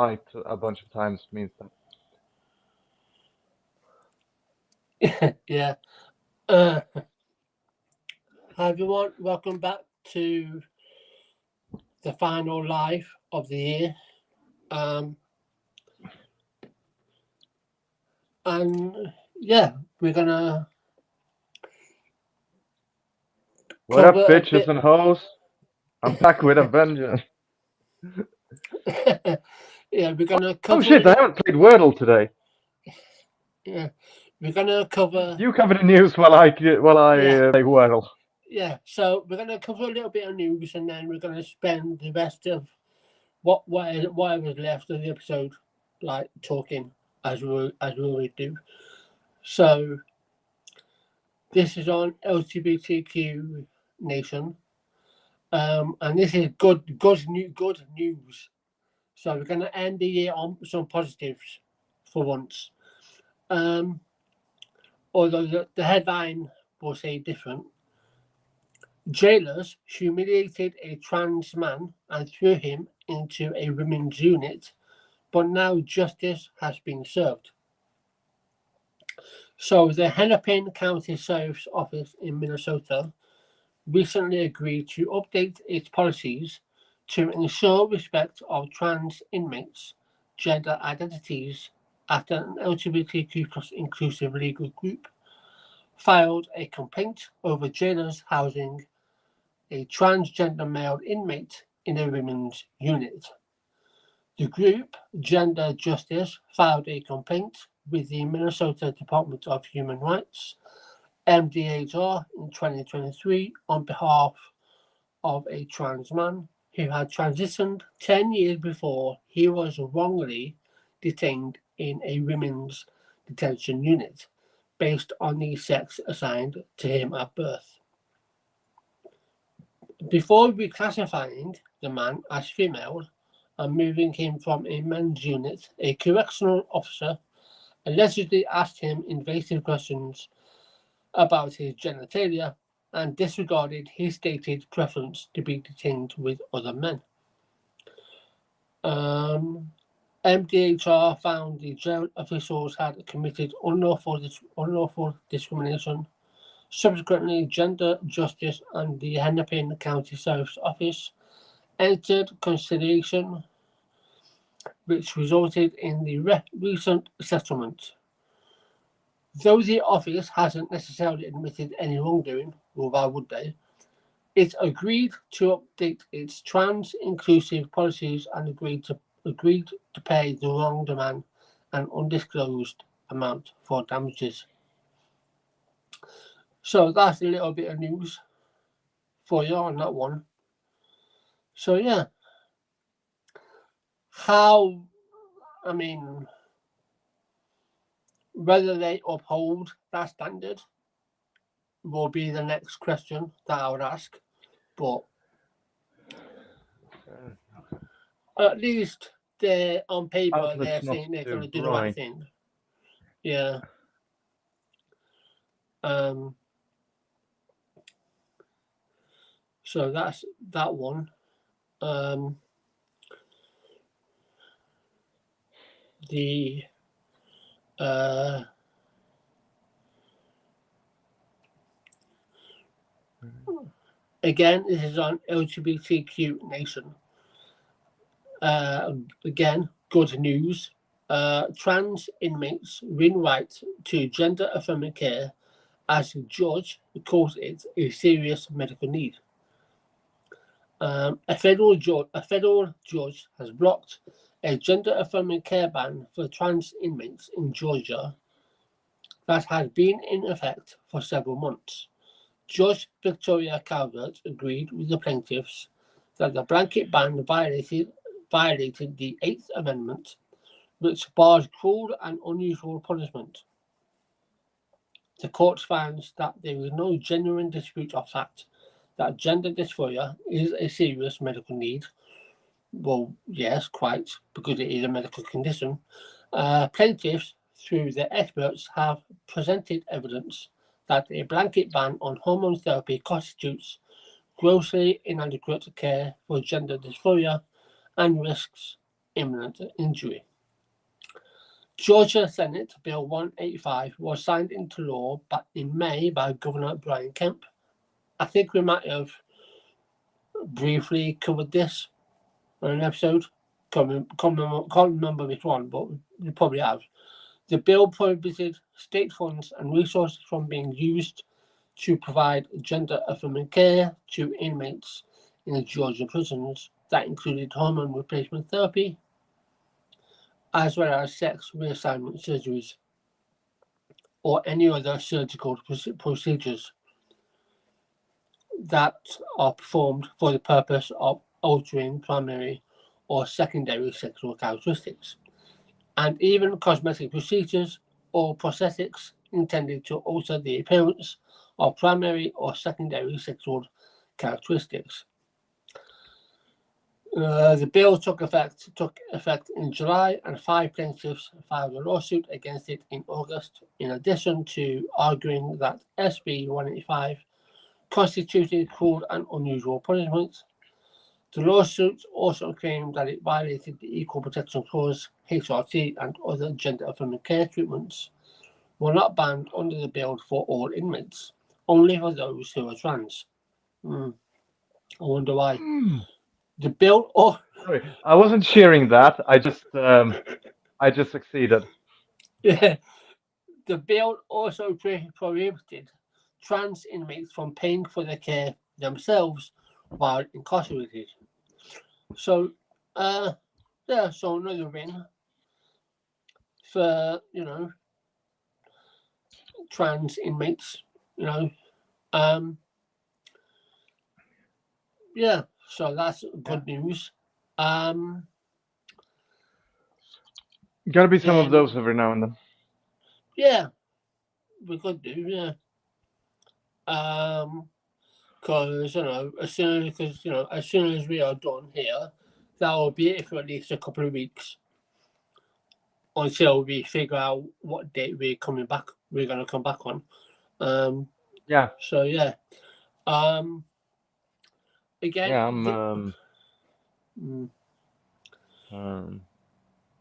right a bunch of times means that. Yeah. Hi everyone, welcome back to the final live of the year. Um, and yeah, we're gonna what up, cover a bitches bit. and hoes? I'm back with a vengeance. Yeah, we're gonna Oh cover a shit, I little. haven't played Wordle today. Yeah, we're gonna cover. You cover the news while I Yeah, play Wordle. yeah. So we're gonna cover a little bit of news, and then we're gonna spend the rest of whatever's left of the episode, like talking as we always do. So this is on LGBTQ Nation, and this is good news. So we're going to end the year on some positives for once. Um, Although the headline will say different. Jailers humiliated a trans man and threw him into a women's unit, but now justice has been served. So the Hennepin County Sheriff's Office in Minnesota recently agreed to update its policies to ensure respect of trans inmates' gender identities after an LGBTQ plus inclusive legal group filed a complaint over jailers housing a transgender male inmate in a women's unit. The group, Gender Justice, filed a complaint with the Minnesota Department of Human Rights, MDHR, in 2023 on behalf of a trans man who had transitioned 10 years before he was wrongly detained in a women's detention unit based on the sex assigned to him at birth. Before reclassifying the man as female and moving him from a men's unit, a correctional officer allegedly asked him invasive questions about his genitalia and disregarded his stated preference to be detained with other men. MDHR found the jail officials had committed unlawful discrimination. Subsequently, Gender Justice and the Hennepin County Sheriff's Office entered conciliation, which resulted in the recent settlement. Though the office hasn't necessarily admitted any wrongdoing, or why would they? It agreed to update its trans-inclusive policies and agreed to pay the wronged man an undisclosed amount for damages. So that's a little bit of news for you on that one. So yeah, how I mean, whether they uphold that standard will be the next question that I would ask. But at least they're on paper, they're Outlet's not saying they're going too to do the right bright. thing. Yeah. Um. So that's that one. Um. The uh. Again, this is on LGBTQ Nation. Again, good news. Trans inmates win right to gender affirming care as the judge calls it a serious medical need. A federal judge has blocked a gender-affirming care ban for trans inmates in Georgia that has been in effect for several months. Judge Victoria Calvert agreed with the plaintiffs that the blanket ban violated the Eighth Amendment, which bars cruel and unusual punishment. The court finds that there is no genuine dispute of fact that gender dysphoria is a serious medical need. Well, yes, quite, because it is a medical condition. Plaintiffs, through their experts, have presented evidence that a blanket ban on hormone therapy constitutes grossly inadequate care for gender dysphoria and risks imminent injury. Georgia Senate Bill 185 was signed into law back in May by Governor Brian Kemp. I think we might have briefly covered this on an episode. Can't remember which one, but we probably have. The bill prohibited state funds and resources from being used to provide gender-affirming care to inmates in the Georgia prisons. That included hormone replacement therapy, as well as sex reassignment surgeries or any other surgical procedures that are performed for the purpose of altering primary or secondary sexual characteristics, and even cosmetic procedures or prosthetics intended to alter the appearance of primary or secondary sexual characteristics. The bill took effect in July, and 5 plaintiffs filed a lawsuit against it in August, in addition to arguing that SB 185 constituted cruel and unusual punishment. The lawsuit also claimed that it violated the Equal Protection Clause, HRT, and other gender-affirming care treatments were not banned under the bill for all inmates, only for those who are trans. I wonder why. The bill, Sorry, I wasn't cheering that. I just succeeded. yeah, the bill also prohibited trans inmates from paying for their care themselves while incarcerated. So, so another win for, trans inmates, yeah, so that's good news. Gotta be some of those every now and then. Yeah, we could do, yeah. Because as soon as we are done here, that will be it for at least a couple of weeks until we figure out what date we're going to come back on. Yeah. So yeah. Again. Yeah, I'm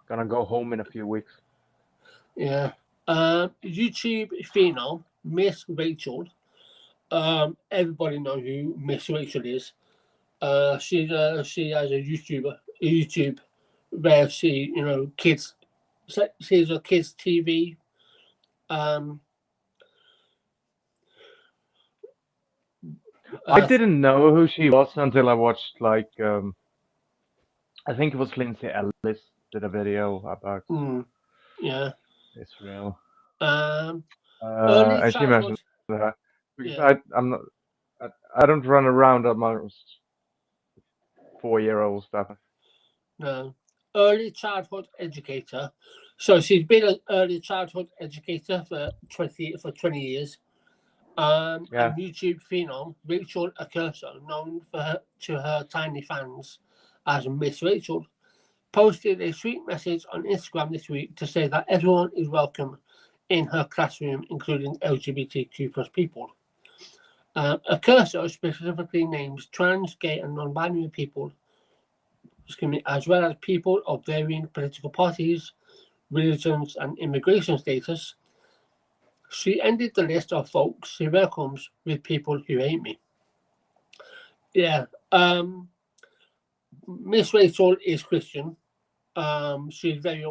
gonna go home in a few weeks. Yeah. YouTube phenom Miss Rachel. Everybody knows who Miss Rachel is. She has a YouTube where she, kids. She's a kids TV. I didn't know who she was until I watched I think it was Lindsay Ellis did a video about yeah Israel. Early and she mentioned that because I don't run around amongst 4-year-old stuff. No, early childhood educator. So she's been an early childhood educator for 20 years. And YouTube phenom Rachel Accurso, known to her tiny fans as Miss Rachel, posted a sweet message on Instagram this week to say that everyone is welcome in her classroom, including LGBTQ plus people. Accurso specifically names trans, gay, and non-binary people, as well as people of varying political parties, religions, and immigration status. She ended the list of folks she welcomes with people who hate me. Yeah. Miss Rachel is Christian. She's very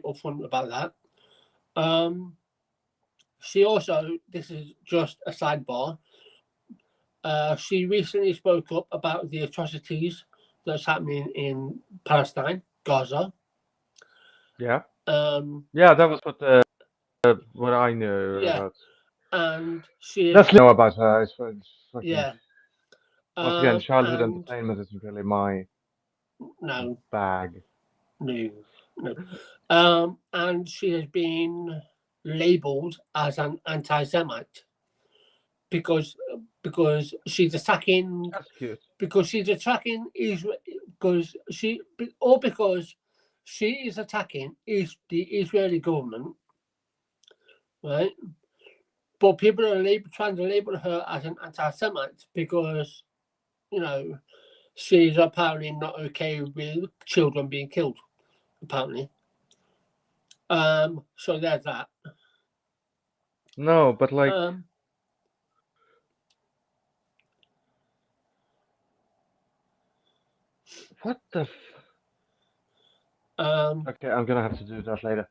upfront about that. She also, this is just a sidebar, she recently spoke up about the atrocities that's happening in Palestine, Gaza. Yeah. Yeah, that was what I knew about. And she Let's know about her. It's yeah. Once again, childhood entertainment isn't really my bag. No. And she has been labelled as an anti-Semite because she's attacking. That's cute. Because she's attacking Israel. Because she is attacking the Israeli government, right? But people are trying to label her as an anti-Semite because, she's apparently not okay with children being killed. apparently. So there's that. No, but like, what the? Okay, I'm gonna have to do that later.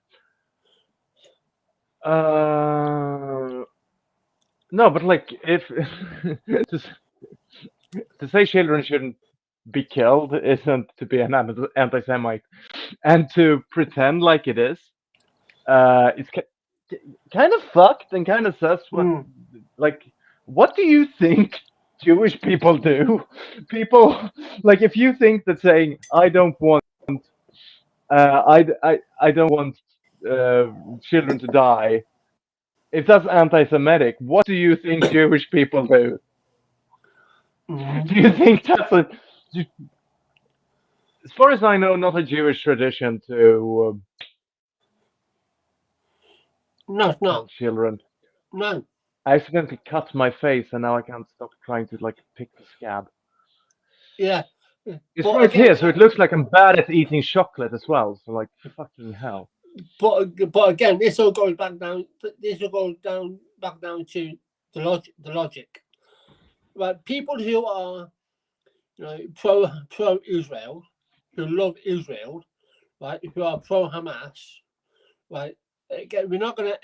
No, but like, if to say children shouldn't be killed isn't to be an anti-Semite, and to pretend like it is, it's kind of fucked and kind of sus. What do you think Jewish people do? People like, if you think that saying I don't want, I don't want children to die, if that's anti-Semitic, what do you think Jewish people do? Do you think that's as far as I know, not a Jewish tradition to no, it's not. kill children? No. I accidentally cut my face, and now I can't stop trying to like pick the scab. Yeah. It's right here, so it looks like I'm bad at eating chocolate as well. So like, fucking hell. But again, this all goes back down. This all goes back down to the logic. Right, people who are, pro Israel, who love Israel, right, who are pro Hamas, right. Again, we're not gonna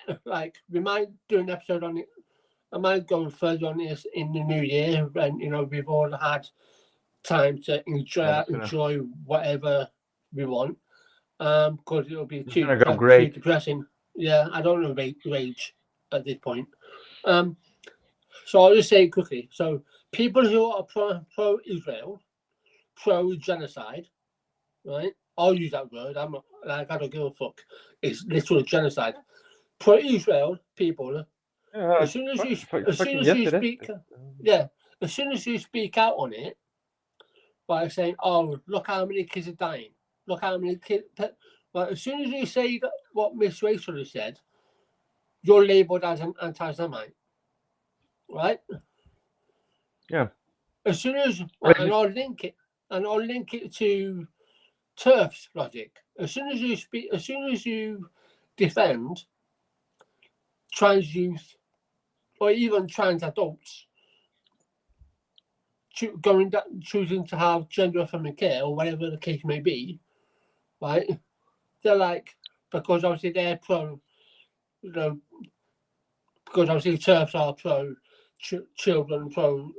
we might do an episode on it. I might go further on this in the new year when we've all had time to enjoy whatever we want. Because it'll be too depressing. Yeah, I don't know rage at this point. So I'll just say it quickly. So people who are pro Israel, pro genocide, right? I'll use that word. I'm not I don't give a fuck. It's literally genocide. Pro Israel people. As soon as you speak out on it by saying, "Oh, look how many kids are dying. Look how many kids." But as soon as you say that, what Miss Rachel has said, you're labelled as an anti-Semite, right? Yeah. As soon as and I'll link it to TERF's logic. As soon as you defend trans youth or even trans adults choosing to have gender affirming care or whatever the case may be, right? They're like, because obviously they're pro, because obviously TERFs are pro children, pro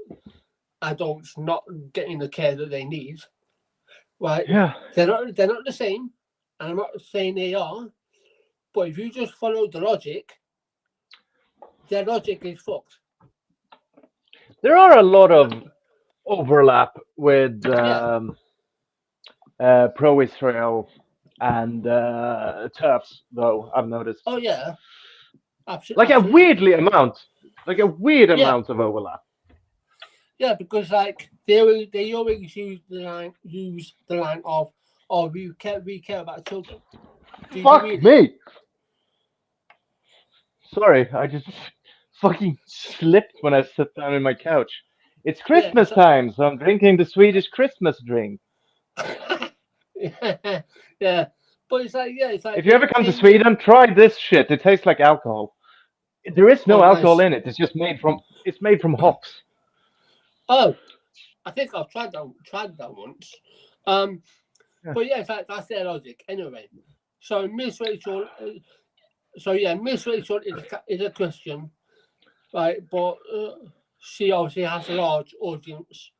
adults not getting the care that they need, right? Yeah. They're not the same, and I'm not saying they are, but if you just follow the logic, their logic is fucked. There are a lot of overlap with pro-Israel and TERFs, though, I've noticed. Oh yeah, absolutely. Like a weird amount of overlap. Yeah, because they always use the line of, "Oh, we care about children." Fuck me! Sorry, I just fucking slipped when I sat down in my couch. It's Christmas time, so I'm drinking the Swedish Christmas drink. Yeah, but it's like if you ever come to Sweden, try this shit. It tastes like alcohol. There is no alcohol in it. It's just made from hops. Oh, I think I've tried that once. But yeah, that's their logic anyway. So Miss Rachel, Miss Rachel is a Christian, right? But she obviously has a large audience.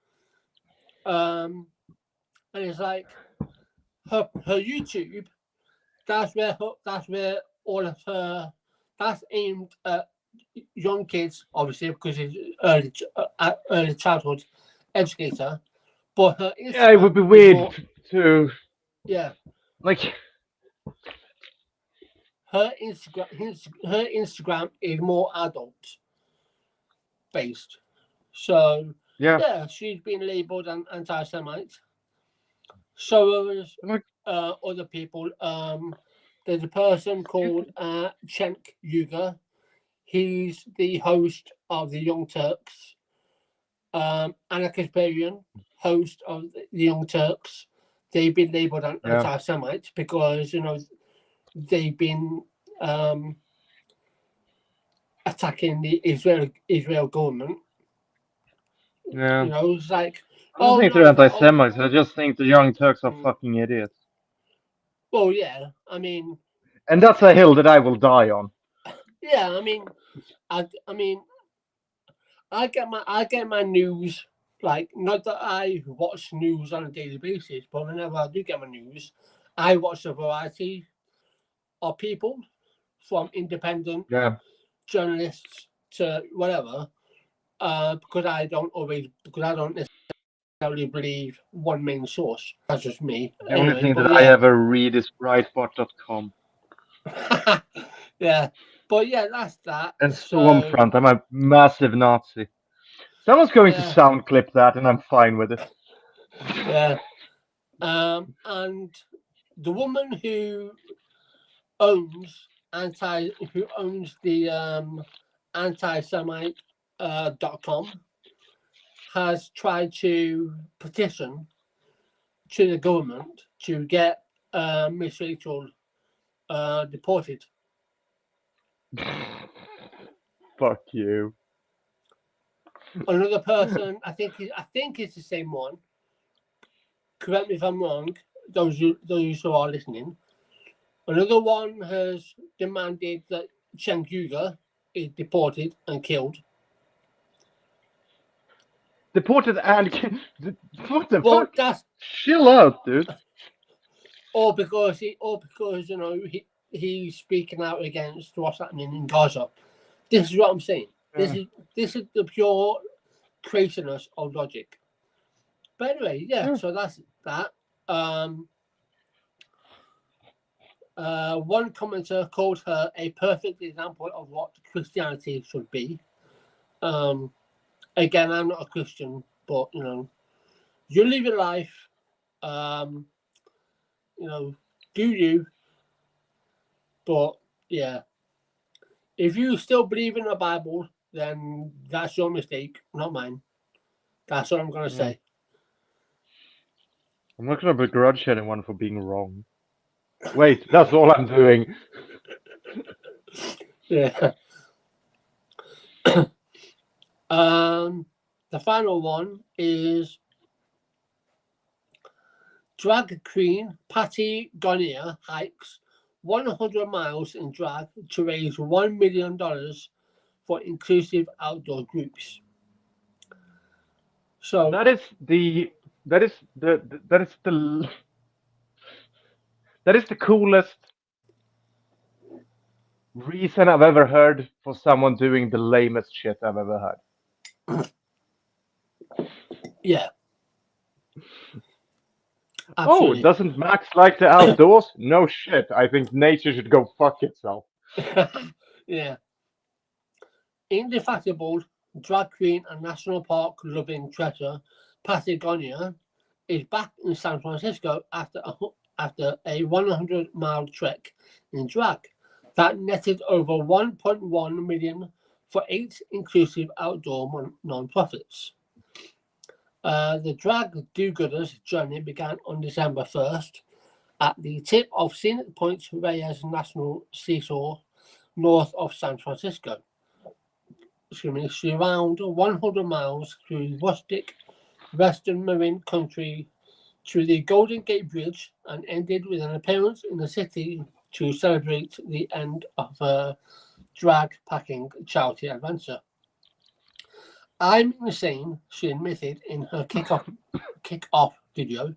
And it's like her YouTube. That's where all of her. That's aimed at young kids, obviously, because it's early childhood educator. But her Instagram, it would be weird to. Yeah. Like. Her Instagram is more adult based. So yeah, she's been labelled an anti-Semite. So there's other people. There's a person called Cenk Uygur. He's the host of the Young Turks. Anna Kasparian, host of the Young Turks. they've been labelled an Yeah. anti-Semite because they've been attacking the Israel government. Yeah. It's like, I don't think they're anti-Semites. I just think the Young Turks are fucking idiots. Well, yeah. I mean, and that's a hill that I will die on. Yeah, I mean, I get my news, like, not that I watch news on a daily basis, but whenever I do get my news, I watch a variety of people, from independent journalists to whatever, because I don't necessarily believe one main source. That's just me. The only thing that I ever read is Breitbart.com. Yeah, but yeah, that's that. And Stormfront. I'm a massive Nazi. Someone's going to sound clip that, and I'm fine with it. Yeah. And the woman who owns the antisemite.com has tried to petition to the government to get Miss Rachel deported. Fuck you. Another person, I think it's the same one. Correct me if I'm wrong. Those who are listening. Another one has demanded that Chen Guoga is deported and killed. Deported and what the fuck? Chill out, dude. Or because he's speaking out against what's happening in Gaza. This is what I'm saying. This is the pure craziness of logic. But anyway, so that's that. One commenter called her a perfect example of what Christianity should be. Again, I'm not a Christian, but you live your life. Do you? But yeah, if you still believe in the Bible, then that's your mistake, not mine. That's what I'm gonna say. I'm not gonna begrudge anyone for being wrong. Wait, that's all I'm doing. Yeah. The final one is drag queen Patty Gonier hikes 100 miles in drag to raise $1 million for inclusive outdoor groups. So that is the coolest reason I've ever heard for someone doing the lamest shit I've ever heard. Yeah. Absolutely. Oh, doesn't Max like the outdoors? No shit. I think nature should go fuck itself. Yeah. Indefatigable drag queen and national park loving treasure Patty Gonier is back in San Francisco after a 100-mile trek in drag that netted over $1.1 million for 8 inclusive outdoor non-profits. The drag do-gooders journey began on December 1st at the tip of Scenic Point Reyes National Seashore, north of San Francisco. Around 100 miles through rustic western marine country to the Golden Gate Bridge, and ended with an appearance in the city to celebrate the end of a drag packing charity adventure. I'm insane, she admitted in her kick-off video,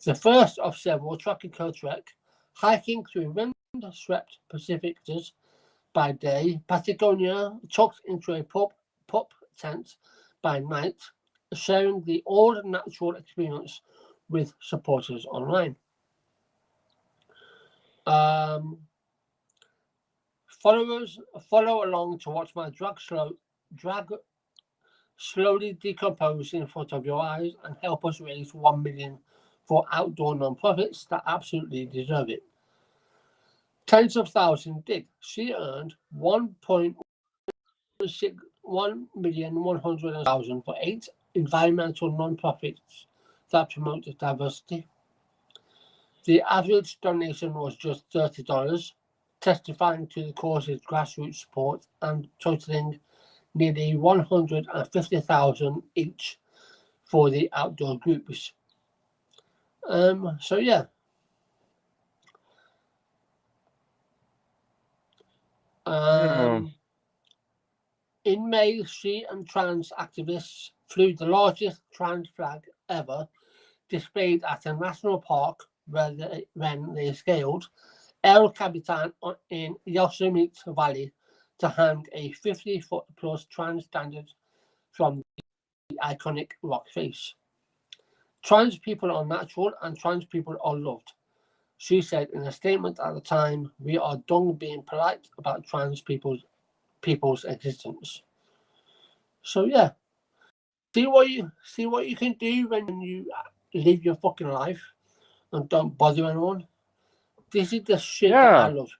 the first of several track and curl trek, hiking through wind-swept Pacificus by day, Patagonia tucked into a pup tent by night, sharing the all-natural experience with supporters online. Followers follow along to watch my drag slowly decompose in front of your eyes and help us raise $1 million for outdoor non-profits that absolutely deserve it. Tens of thousands did. She earned $1,100,000 for 8 environmental non-profits that promote diversity. The average donation was just $30, testifying to the cause's grassroots support and totaling nearly 150,000 each for the outdoor groups. So yeah. In May, she and trans activists flew the largest trans flag ever, displayed at a national park when they scaled El Capitan in Yosemite Valley to hang a 50-foot plus trans standard from the iconic rock face. Trans people are natural and trans people are loved, she said in a statement at the time. We are done being polite about trans people's existence. So yeah, see what you can do when you live your fucking life and don't bother anyone. This is the shit that I love.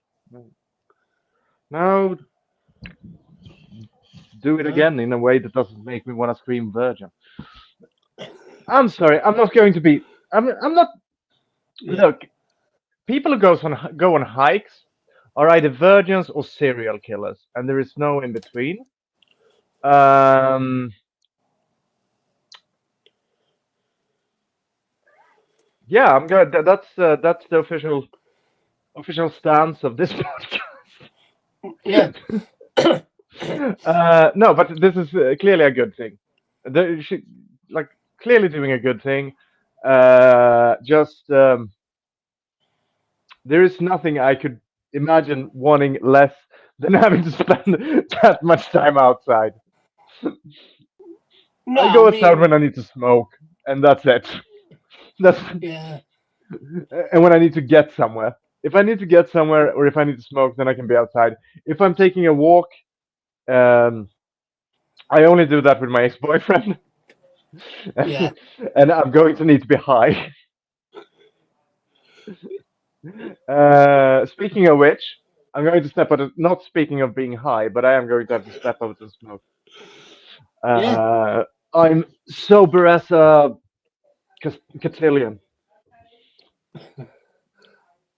Now, do it again in a way that doesn't make me want to scream virgin. I'm sorry. I'm not going to be. I'm not. Yeah. Look, people who go on hikes are either virgins or serial killers, and there is no in between. Yeah, I'm good. That's the official stance of this podcast. Yeah. No, but this is clearly a good thing. She, like, clearly doing a good thing. Just there is nothing I could imagine wanting less than having to spend that much time outside. No, I go outside when I need to smoke, and that's it. That's yeah. And when I need to get somewhere. If I need to get somewhere or if I need to smoke, then I can be outside. If I'm taking a walk, I only do that with my ex-boyfriend. Yeah. And I'm going to need to be high. Speaking of which, I'm going to step out. Not speaking of being high, but I am going to have to step out and smoke. Yeah. I'm sober as a cotillion.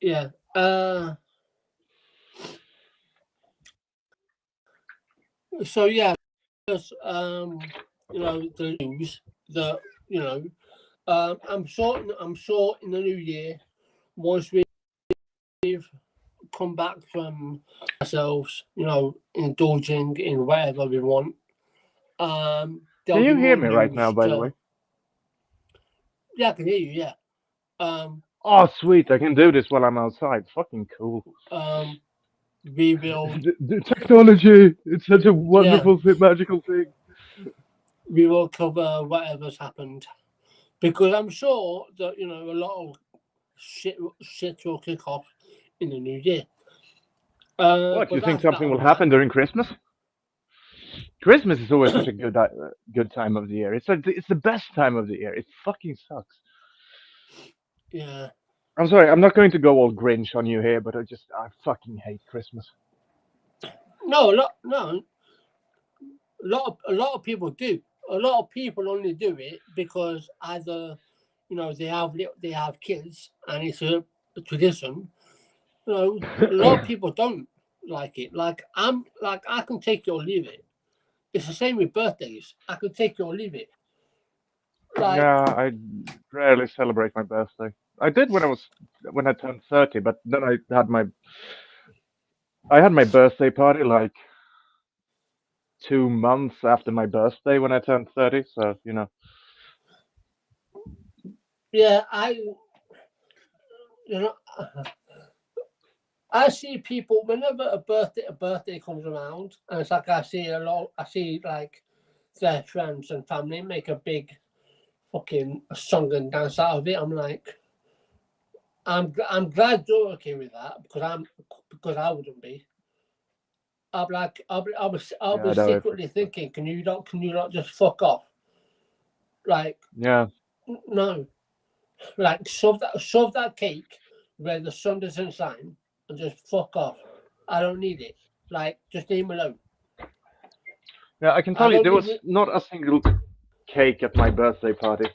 Yeah. So yeah, because the news that I'm sure in the new year, once we've come back from ourselves, indulging in whatever we want. Can you hear me right now, by the way? Yeah, I can hear you. Yeah. Oh, sweet! I can do this while I'm outside. Fucking cool. We will. The technology. It's such a wonderful, magical thing. We will cover whatever's happened, because I'm sure that a lot of shit will kick off in the new year. What, you think something will happen during Christmas? Christmas is always such a good time of the year. It's the best time of the year. It fucking sucks. Yeah. I'm sorry. I'm not going to go all Grinch on you here, but I fucking hate Christmas. No, a lot of people do. A lot of people only do it because either they have kids and it's a tradition. A lot of people don't like it. Like I can take it or leave it. It's the same with birthdays. I can take it or leave it. Yeah, I rarely celebrate my birthday. I did when I turned 30, but then I had my birthday party like 2 months after my birthday when I turned 30. So Yeah, I see people whenever a birthday comes around, and it's like I see like their friends and family make a big fucking song and dance out of it. I'm like, I'm glad you're okay with that, because I wouldn't be. I'll be secretly thinking, can you not just fuck off? Like, yeah, no, like shove that cake where the sun doesn't shine and just fuck off. I don't need it. Like, just leave me alone. Yeah, I can tell you there was not a single cake at my birthday party.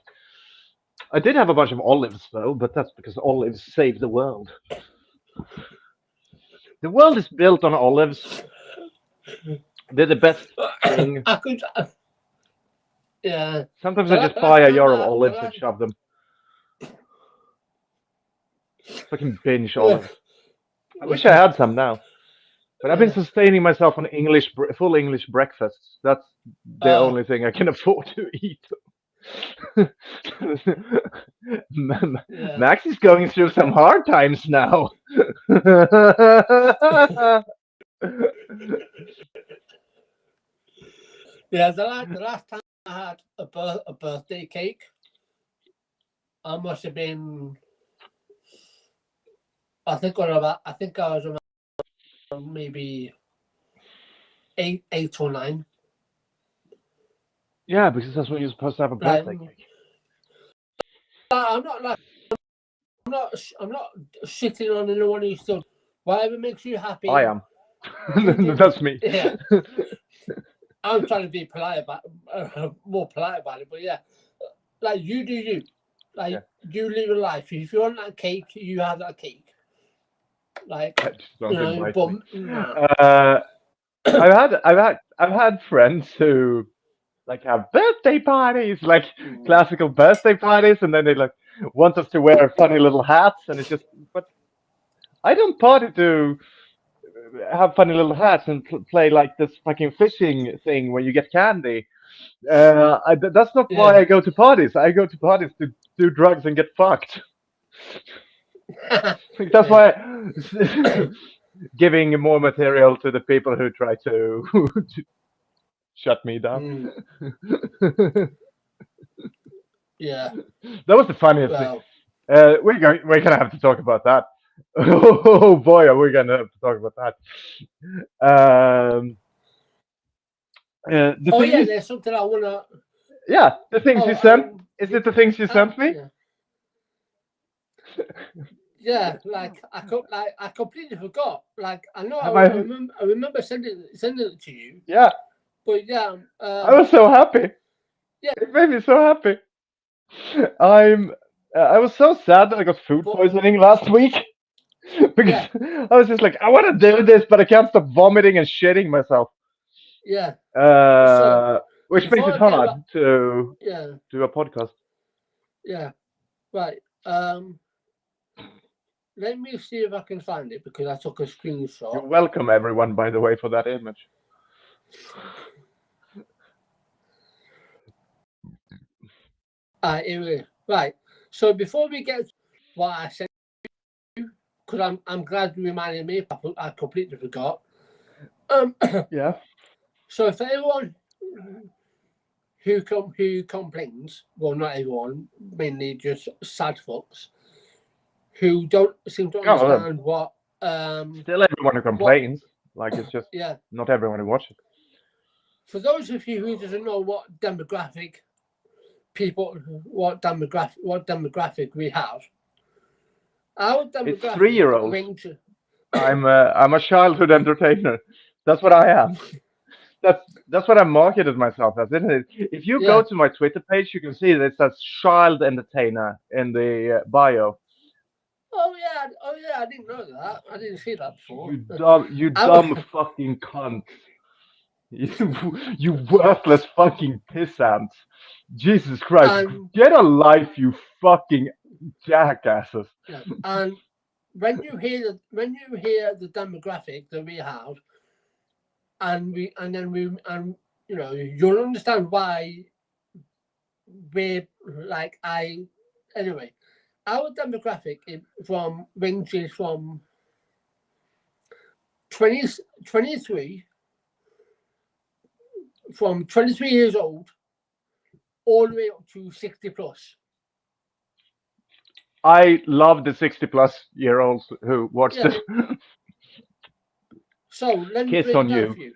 I did have a bunch of olives though, but that's because olives save the world. The world is built on olives. They're the best thing. I could. Yeah. Sometimes The I just last buy a time jar of I, the olives and last, shove them. Fucking binge yeah. olives. I wish I had some now. But I've been sustaining myself on full English breakfasts. That's the only thing I can afford to eat. Yeah. Max is going through some hard times now. Yeah. The last time I had a birthday cake, I must have been. I think I was around maybe eight or nine. Yeah, because that's when you're supposed to have a Like, birthday cake. I'm not shitting on anyone who's still. Whatever makes you happy. I am. You do. That's me. Yeah. I'm trying to be more polite about it, but yeah, like you do you. Like you live your life. If you want that cake, you have that cake. Like Just don't invite but me. no. I've had friends who like have birthday parties, like classical birthday parties, and then they like want us to wear funny little hats, and it's just, but I don't party to have funny little hats and play like this fucking fishing thing where you get candy. That's not why I go to parties. I go to parties to do drugs and get fucked. That's why giving more material to the people who try to shut me down. Yeah. That was the funniest thing. Well, We're gonna have to talk about that. Oh boy, are we gonna have to talk about that? The thing is, there's something I wanna. yeah, the things you sent. Is it the things you sent me? Yeah, like I completely forgot. Like I know Have I remember sending it to you. Yeah, But yeah, I was so happy. Yeah. It made me so happy. I was so sad that I got food poisoning last week because I was just like, I want to do this, but I can't stop vomiting and shitting myself. Yeah. Which makes it hard to do a podcast. Yeah. Right. Let me see if I can find it because I took a screenshot. You're welcome, everyone, by the way, for that image. Right. So before we get to what I said, because I'm glad you reminded me. I completely forgot. Yeah. So for everyone who complains, well, not everyone, mainly just sad fucks, who don't seem to understand what. Still, everyone who complains, like it's just not everyone who watches. For those of you who doesn't know what demographic we have, our demographic it's 3-year-olds. I'm a childhood entertainer. That's what I am. That's what I marketed myself as, isn't it? If you go to my Twitter page, you can see that it says child entertainer in the bio. Oh yeah, I didn't know that. I didn't see that before. You dumb fucking cunt. You worthless fucking pissants. Jesus Christ, get a life, you fucking jackasses. Yeah. And when you hear the demographic that we have, and you know, you'll understand why we're like anyway. Our demographic ranges from 23 years old all the way up to 60 plus. I love the 60-plus-year-olds who watch this. So let me Kiss on you. For you.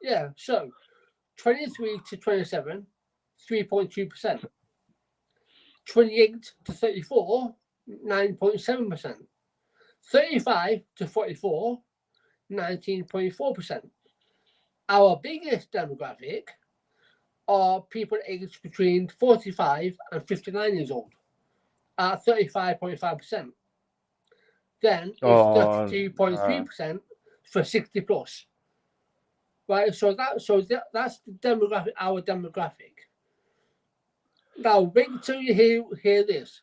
Yeah, so 23 to 27, 3.2%. 28 to 34, 9.7%. 35 to 44, 19.4%. Our biggest demographic are people aged between 45 and 59 years old. at 35.5%. Then it's Oh, 32.3% for 60 plus. Right, so that's the demographic, our demographic. Now wait until you hear this,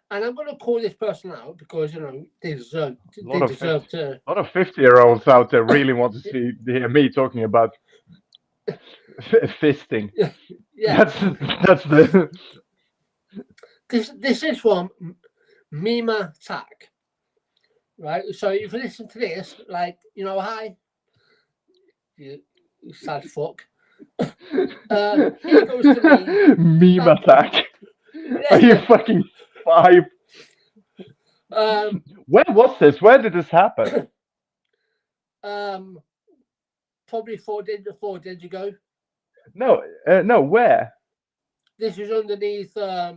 and I'm going to call this person out because they deserve to. a lot of 50-year-olds out there really want to hear me talking about fisting. Yeah, That's the. this is from Mima Tak. Right, so if you listen to this, like hi, you sad fuck. Here goes to me. Meme attack. Yeah. Are you fucking 5? Where was this? Where did this happen? Probably 4 days ago. No, no. Where? This is underneath. Was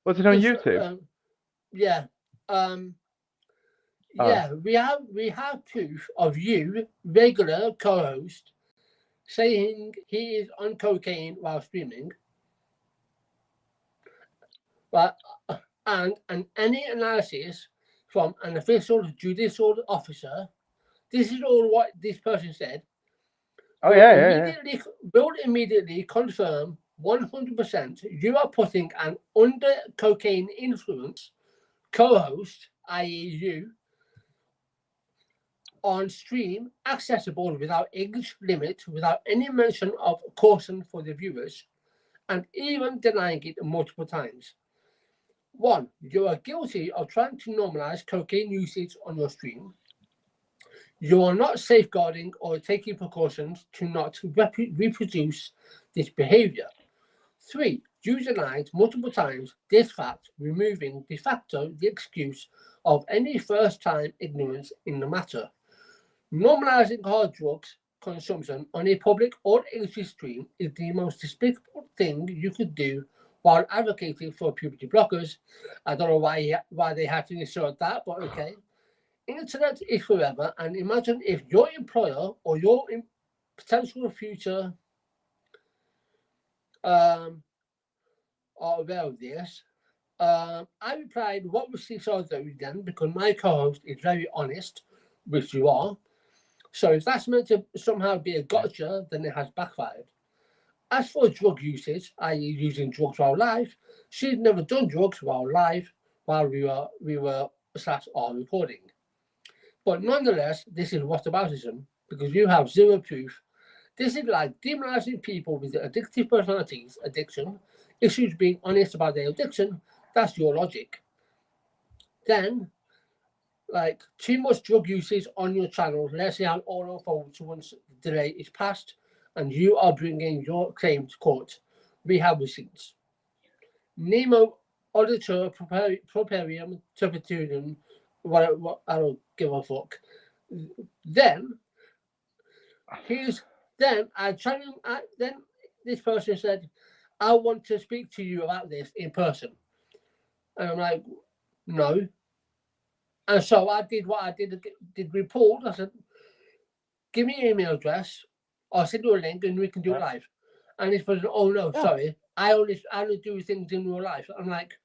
it on YouTube? Yeah. Yeah. We have proof of you, regular co-host, saying he is on cocaine while streaming. But and any analysis from an official judicial officer. This is all what this person said. Oh Will immediately confirm 100% you are putting an under cocaine influence co-host, i.e. you, on stream, accessible without age limit, without any mention of caution for the viewers, and even denying it multiple times. 1. You are guilty of trying to normalize cocaine usage on your stream. You are not safeguarding or taking precautions to not reproduce this behavior. 3. You denied multiple times this fact, removing de facto the excuse of any first-time ignorance in the matter. Normalizing hard drugs consumption on a public or industry stream is the most despicable thing you could do while advocating for puberty blockers. I don't know why they had to insert that, but okay. Internet is forever, and imagine if your employer or your potential future are aware of this. I replied, what was this all doing then? Because my co-host is very honest, which you are. So if that's meant to somehow be a gotcha, then it has backfired. As for drug usage, i.e. using drugs while live, she's never done drugs while live while we were /are recording. But nonetheless, this is whataboutism because you have zero proof. This is like demonizing people with addictive personalities, addiction, issues being honest about their addiction. That's your logic. Then, like too much drug usage on your channel, let's see how it all unfolds once the delay is passed and you are bringing your claim to court. We have receipts. Nemo auditor properium turpitudinem. What I don't give a fuck. Then then this person said, I want to speak to you about this in person. And I'm like, no. And so I did what I did report. I said, give me your email address. I'll send you a link and we can do it live. And this person, oh no, sorry. I only do things in real life. I'm like,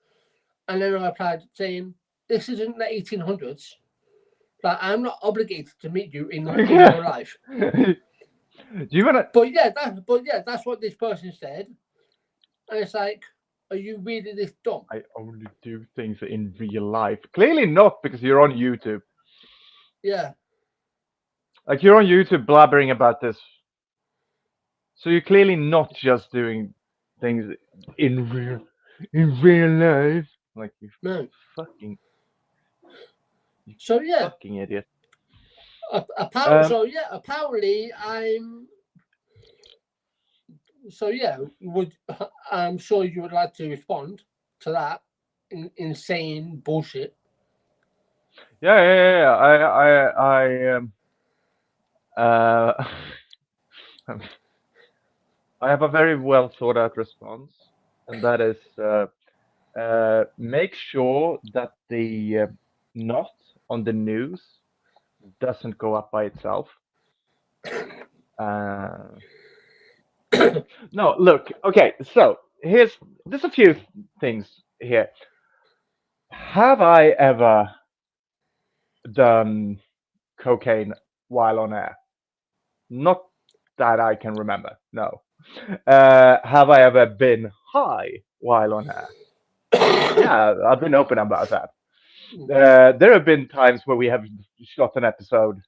and then I replied saying, this isn't the 1800s. Like, I'm not obligated to meet you in real life. Do you wanna? But that's what this person said. And it's like, are you really this dumb? I only do things in real life. Clearly not, because you're on YouTube. Yeah. Like you're on YouTube blabbering about this. So you're clearly not just doing things in real life. Like you fucking. So yeah. Fucking idiot. Apparently I'm. So yeah, I'm sure you would like to respond to that insane bullshit. Yeah. I have a very well thought out response, and that is make sure that the knot on the news doesn't go up by itself. No, look. Okay, so there's a few things here. Have I ever done cocaine while on air? Not that I can remember. No. Have I ever been high while on air? Yeah, I've been open about that. There have been times where we have shot an episode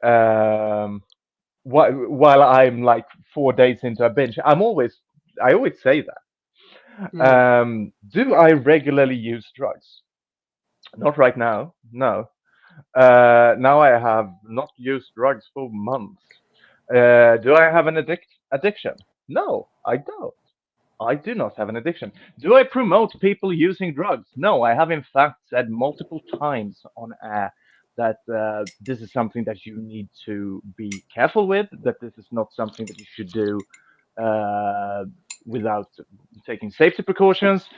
um, while I'm like 4 days into a binge. I always say that. Do I regularly use drugs? Not right now. No. Now I have not used drugs for months. Do I have an addiction? No, I don't. I do not have an addiction. Do I promote people using drugs? No, I have in fact said multiple times on air that this is something that you need to be careful with, that this is not something that you should do uh, without taking safety precautions,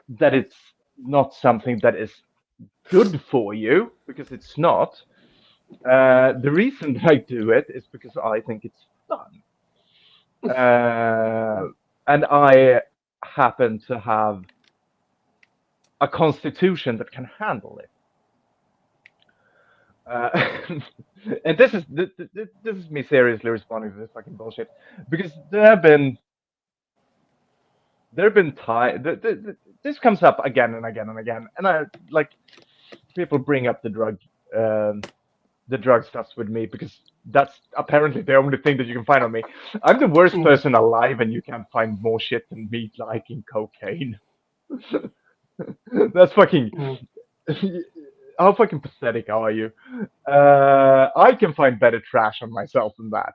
that it's not something that is good for you, because it's not. The reason that I do it is because I think it's fun. And I happen to have a constitution that can handle it. And this is me seriously responding to this fucking bullshit, because there have been time this comes up again and again and again, and I like people bring up the drug stuffs with me because that's apparently the only thing that you can find on me. I'm the worst person alive, and you can't find more shit than me liking cocaine. That's fucking. How fucking pathetic are you? I can find better trash on myself than that.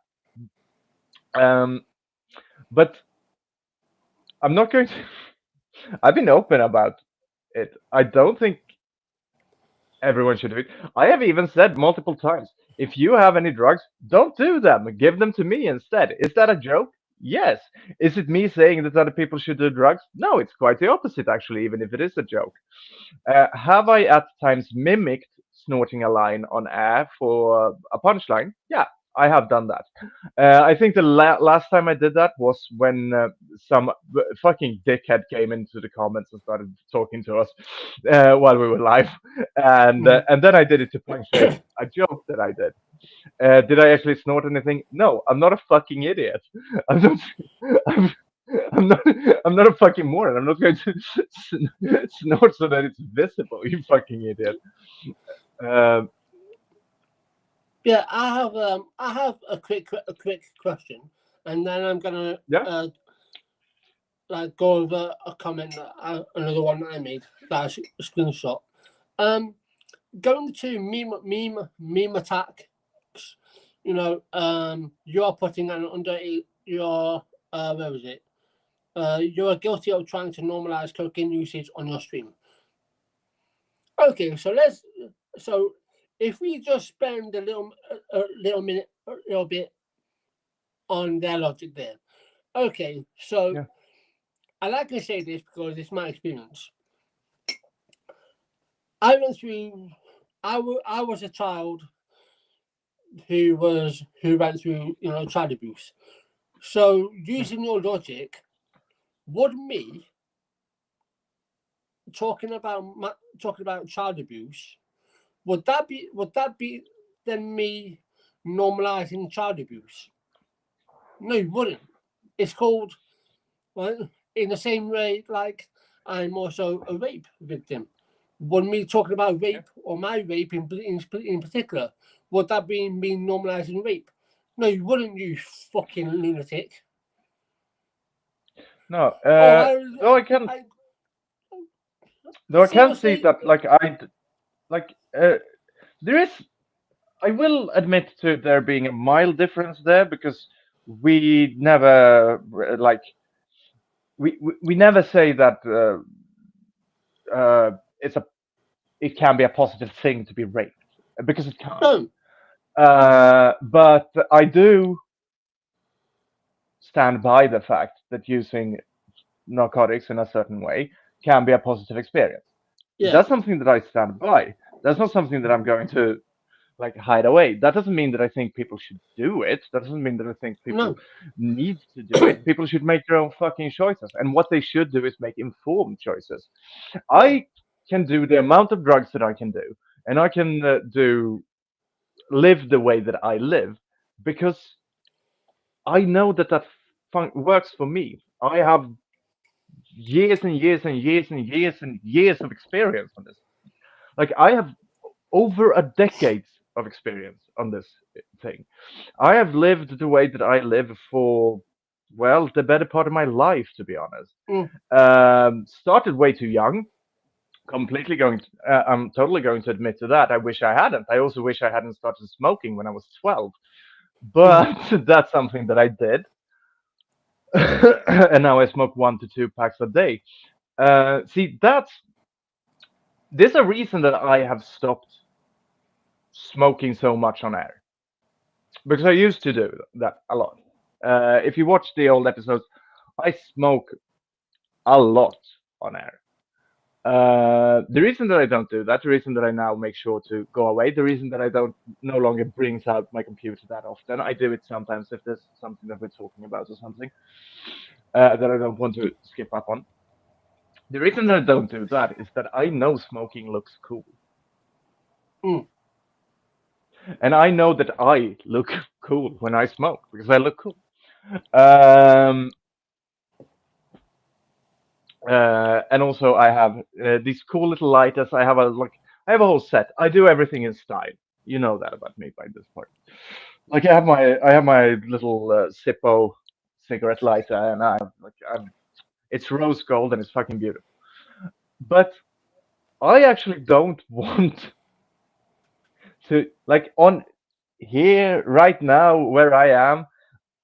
But I'm not going to. I've been open about it. I don't think everyone should do it. I have even said multiple times, if you have any drugs, don't do them. Give them to me instead. Is that a joke? Yes. Is it me saying that other people should do drugs? No, it's quite the opposite, actually, even if it is a joke. Have I at times mimicked snorting a line on air for a punchline? Yeah, I have done that. I think the last time I did that was when some fucking dickhead came into the comments and started talking to us while we were live, and then I did it to punctuate a joke that I did. Did I actually snort anything? No, I'm not a fucking idiot. I'm not. I'm, I'm not. I'm not a fucking moron. I'm not going to snort so that it's visible. You fucking idiot. Um, Yeah, I have a quick question, and then I'm gonna yeah. like go over a comment that another one that I made that I screenshot. Going to meme attack. You know, you're putting under your where was it? You are guilty of trying to normalize cocaine usage on your stream. Okay, so if we just spend a little minute, a little bit on their logic there. Okay, so Yeah. I like to say this because it's my experience. I went through. I was a child who went through child abuse. So using your logic, would me talking about child abuse, would that be then me normalizing child abuse? No, it wouldn't. It's called, well, in the same way like I'm also a rape victim. Would me talking about rape or my rape in particular, would that be me normalizing rape? No, you wouldn't, you fucking lunatic. No. Oh, Though I can see seriously? that. There is. I will admit to there being a mild difference there, because we never we never say that it's a it can be a positive thing to be raped, because it can't. No. But I do stand by the fact that using narcotics in a certain way can be a positive experience. Yeah. That's something that I stand by. That's not something that I'm going to like hide away. That doesn't mean that I think people should do it. That doesn't mean that I think people No. need to do it. People should make their own fucking choices, and what they should do is make informed choices. Yeah. I can do the amount of drugs that I can do, and I can do live the way that I live because I know that works for me. I have years and years and years and years and years of experience on this. Like I have over a decade of experience on this thing. I have lived the way that I live for, well, the better part of my life, to be honest. Mm. Started way too young. Completely going. I'm totally going to admit to that. I wish I hadn't. I also wish I hadn't started smoking when I was 12. Mm. But that's something that I did, and now I smoke 1 to 2 packs a day. See, there's a reason that I have stopped smoking so much on air because I used to do that a lot. If you watch the old episodes, I smoke a lot on air. The reason that I don't do that, the reason that I now make sure to go away, the reason that I don't no longer brings out my computer that often, I do it sometimes if there's something that we're talking about or something that I don't want to skip up on. The reason that I don't do that is that I know smoking looks cool, Mm. and I know that I look cool when I smoke because I look cool. Um, and also I have these cool little lighters. I have a whole set. I do everything in style. You know that about me by this point. Like I have my little Zippo cigarette lighter, and it's rose gold and it's fucking beautiful. But I actually don't want to like on here right now where I am.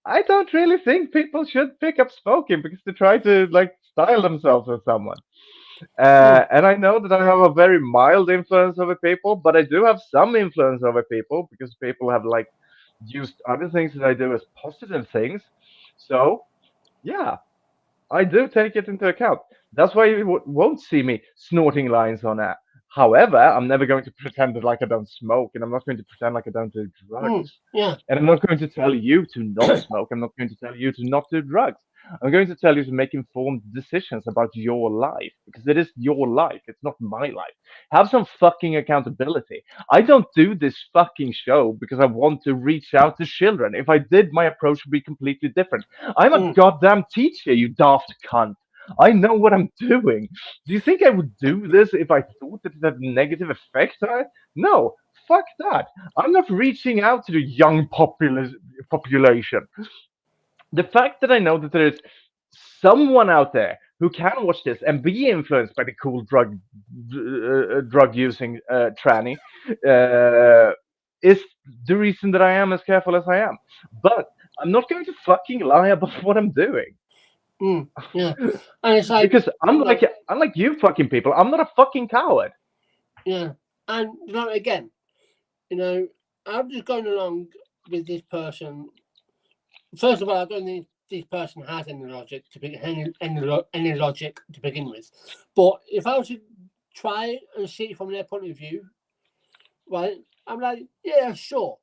I don't really think people should pick up smoking because they try to like style themselves as someone. Mm. And I know that I have a very mild influence over people, but I do have some influence over people because people have like used other things that I do as positive things. So yeah, I do take it into account. That's why you won't see me snorting lines on air. However, I'm never going to pretend that like I don't smoke, and I'm not going to pretend like I don't do Mm. drugs. Yeah. And I'm not going to tell you to not smoke. I'm not going to tell you to not do drugs. I'm going to tell you to make informed decisions about your life because it is your life. It's not my life. Have some fucking accountability. I don't do this fucking show because I want to reach out to children. If I did, my approach would be completely different. I'm a Mm. goddamn teacher, you daft cunt. I know what I'm doing. Do you think I would do this if I thought that it had a negative effect on it? No, fuck that. I'm not reaching out to the young population. The fact that I know that there is someone out there who can watch this and be influenced by the cool drug using tranny uh, is the reason that I am as careful as I am. But I'm not going to fucking lie about what I'm doing Mm. Yeah. And it's like, because you know, unlike you fucking people, I'm not a fucking coward. yeah. And again, I'm just going along with this person. First of all, I don't think this person has any logic to begin any logic to begin with. But if I was to try and see it from their point of view, right, I'm like, yeah, sure.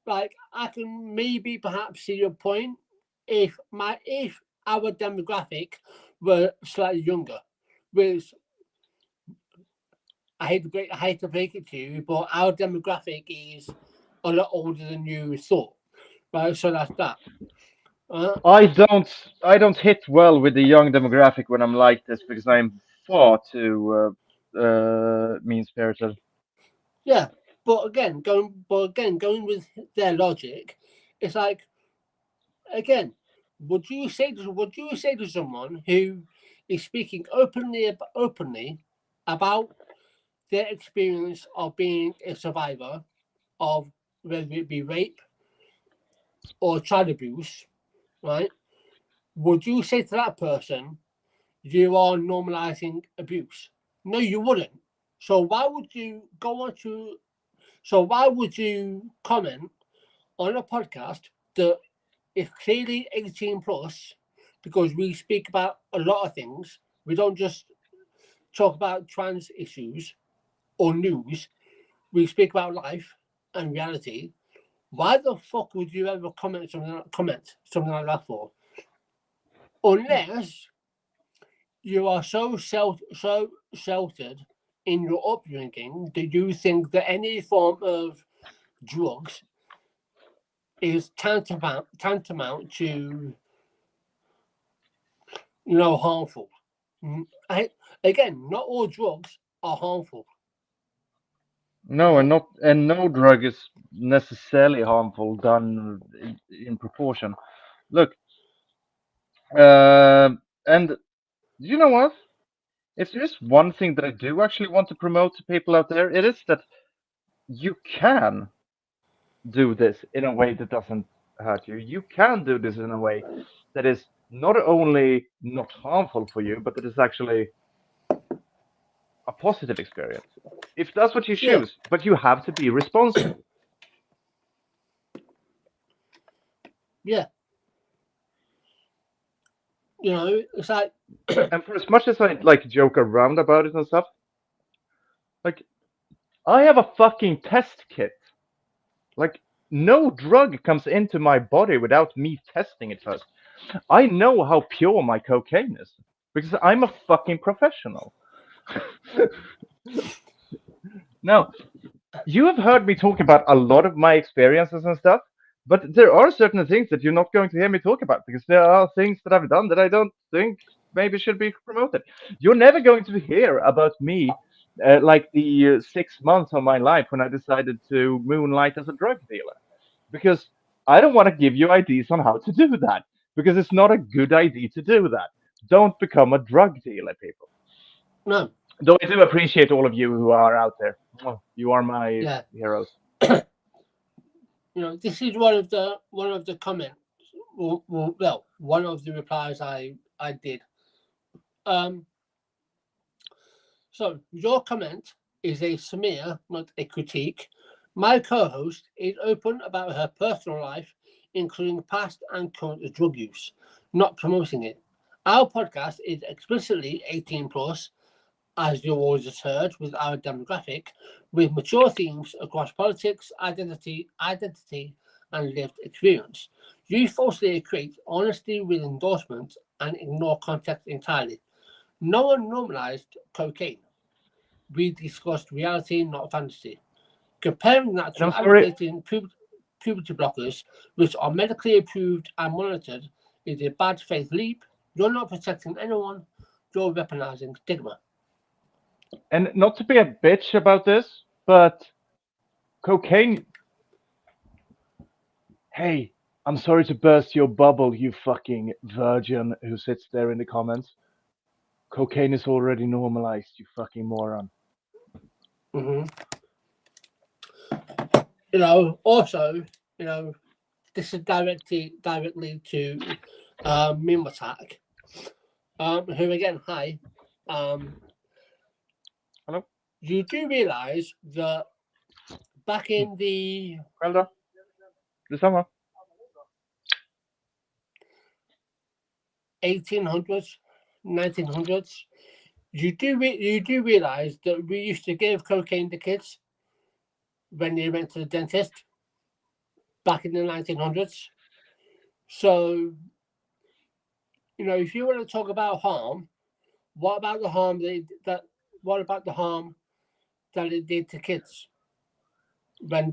Like I can maybe perhaps see your point if our demographic were slightly younger, which I hate to break it to you, but our demographic is a lot older than you thought. Right, so that's that. Uh, I don't I don't hit well with the young demographic when I'm like this because I'm far too mean spirited. yeah, but again, going with their logic, it's like again, would you say to someone who is speaking openly about their experience of being a survivor of whether it be rape or child abuse, right? Would you say to that person, you are normalizing abuse? No, you wouldn't. So why would you go on to? So why would you comment on a podcast that is clearly 18 plus? Because we speak about a lot of things. We don't just talk about trans issues or news. We speak about life. and reality, why the fuck would you ever comment something like that for? Unless you are so sheltered in your upbringing that you think that any form of drugs is tantamount to, harmful. Again, not all drugs are harmful. No, and no drug is necessarily harmful done in proportion. Look, and you know what? If there is one thing that I do actually want to promote to people out there, it is that you can do this in a way that doesn't hurt you. You can do this in a way that is not only not harmful for you, but that is actually a positive experience. If that's what you Yeah, choose, but you have to be responsible. yeah. It's like, And for as much as I like joke around about it and stuff, like I have a fucking test kit. Like no drug comes into my body without me testing it first. I know how pure my cocaine is because I'm a fucking professional. Now, you have heard me talk about a lot of my experiences and stuff, but there are certain things that you're not going to hear me talk about because there are things that I've done that I don't think maybe should be promoted. You're never going to hear about me like the 6 months of my life when I decided to moonlight as a drug dealer because I don't want to give you ideas on how to do that because it's not a good idea to do that. Don't become a drug dealer, people. no, Though I do appreciate all of you who are out there. You are my yeah. heroes. This is one of the comments. Well, one of the replies I did. Um, so your comment is a smear, not a critique. My co-host is open about her personal life, including past and current drug use, not promoting it. Our podcast is explicitly 18 plus, as you always have heard with our demographic, with mature themes across politics, identity, and lived experience. You falsely equate honesty with endorsement and ignore context entirely. No one normalized cocaine. We discussed reality, not fantasy. Comparing that And to I'm sorry. advocating puberty blockers, which are medically approved and monitored, is a bad faith leap. You're not protecting anyone, you're weaponizing stigma. And not to be a bitch about this, but cocaine. Hey, I'm sorry to burst your bubble, you fucking virgin who sits there in the comments. Cocaine is already normalized, you fucking moron. Hmm. Also, this is directly to Meme Attack, who again, hi. Um, Hello? you do realize that back in the Själv Detsamma. 1800s, 1900s, you do realize that we used to give cocaine to kids when they went to the dentist back in the 1900s. So, if you want to talk about harm, what about the harm what about the harm that it did to kids when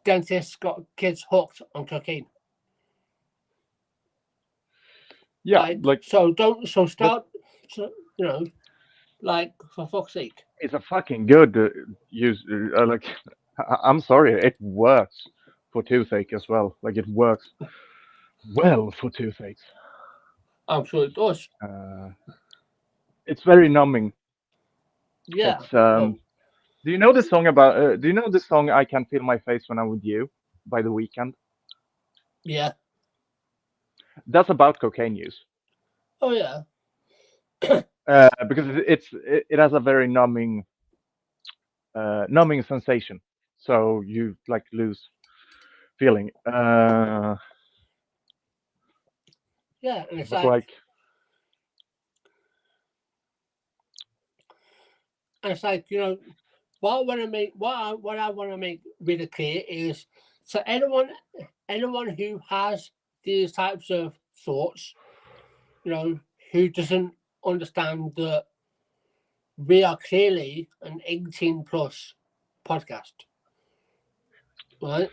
dentists got kids hooked on cocaine? Yeah, like that, Start, so, like, for fuck's sake. it's a fucking good use. Like, I'm sorry, it works for toothache as well. Like, it works well for toothache. I'm sure it does. Uh, it's very numbing. Yeah. It's Well, Do you know the song about? Do you know the song "I Can Feel My Face When I'm With You" by The Weeknd? yeah. That's about cocaine use. Oh, yeah. Because it has a very numbing sensation. So you like lose feeling. Yeah. And But like, it's like, what I want to make really clear is so anyone who has these types of thoughts, who doesn't understand that we are clearly an 18 plus podcast, right?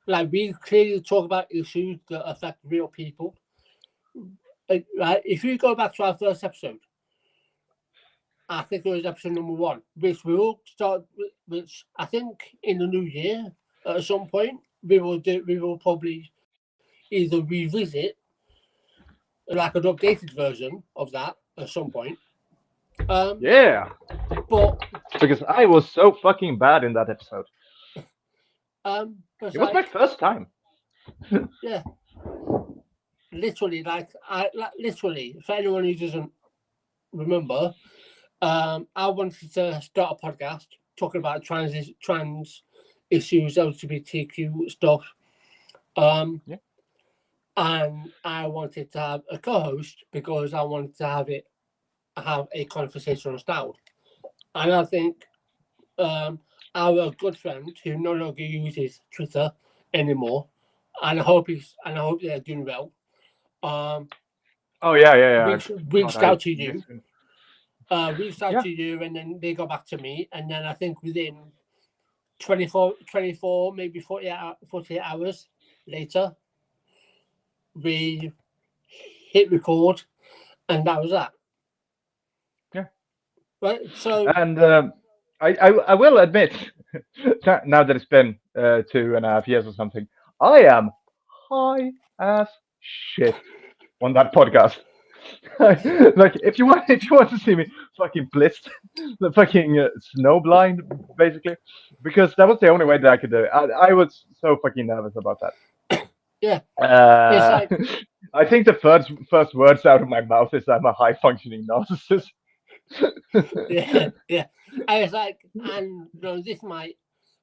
Like we clearly talk about issues that affect real people. Right? If you go back to our first episode, I think it was episode number 1, which we will start. Which I think in the new year at some point we will probably either revisit like an updated version of that at some point. Yeah, But because I was so fucking bad in that episode. it It was my first time. Yeah, literally, literally, for anyone who doesn't remember, I wanted to start a podcast talking about trans issues, LGBTQ stuff. Yeah. And I wanted to have a co-host because I wanted to have a conversational style. And I think our good friend who no longer uses Twitter anymore, and I hope they're doing well. Oh yeah. Reached out to you. Listen. Reached out to you, and then they got back to me, and then I think within 24, maybe 48 hours later, we hit record, and that was that. Yeah. Right. So. And I will admit, now that it's been 2.5 years or something, I am high as shit on that podcast. Like if you want to see me fucking blissed, the fucking snowblind basically, because that was the only way that I could do it. I was so fucking nervous about that. Yeah. I think the first words out of my mouth is I'm a high functioning narcissist. yeah. I was like, and this might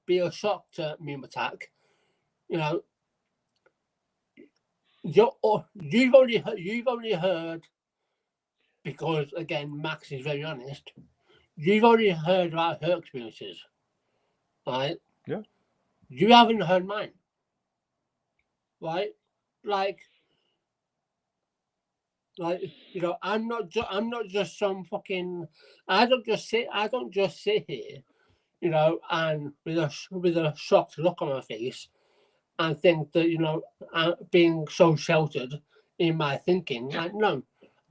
be a shock to Meme Attack. You've only heard, because again Max is very honest. You've already heard about her experiences, right? Yeah. You haven't heard mine, right? Like I'm not just some fucking. I don't just sit here, and with a shocked look on my face, and think that I'm being so sheltered in my thinking. Like, no,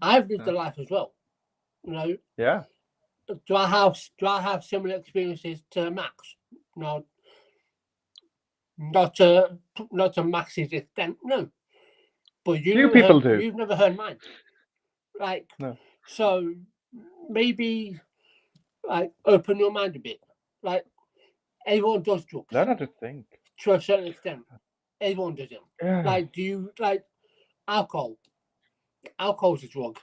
I've lived a life as well. Yeah. Do I have similar experiences to Max? No. Not to Max's extent, no. But you've never heard mine. Like, no. So maybe open your mind a bit. Like, everyone does drugs. Learn how to think. To a certain extent. Everyone does them. Yeah. Like, do you like alcohol? Alcohol's a drug.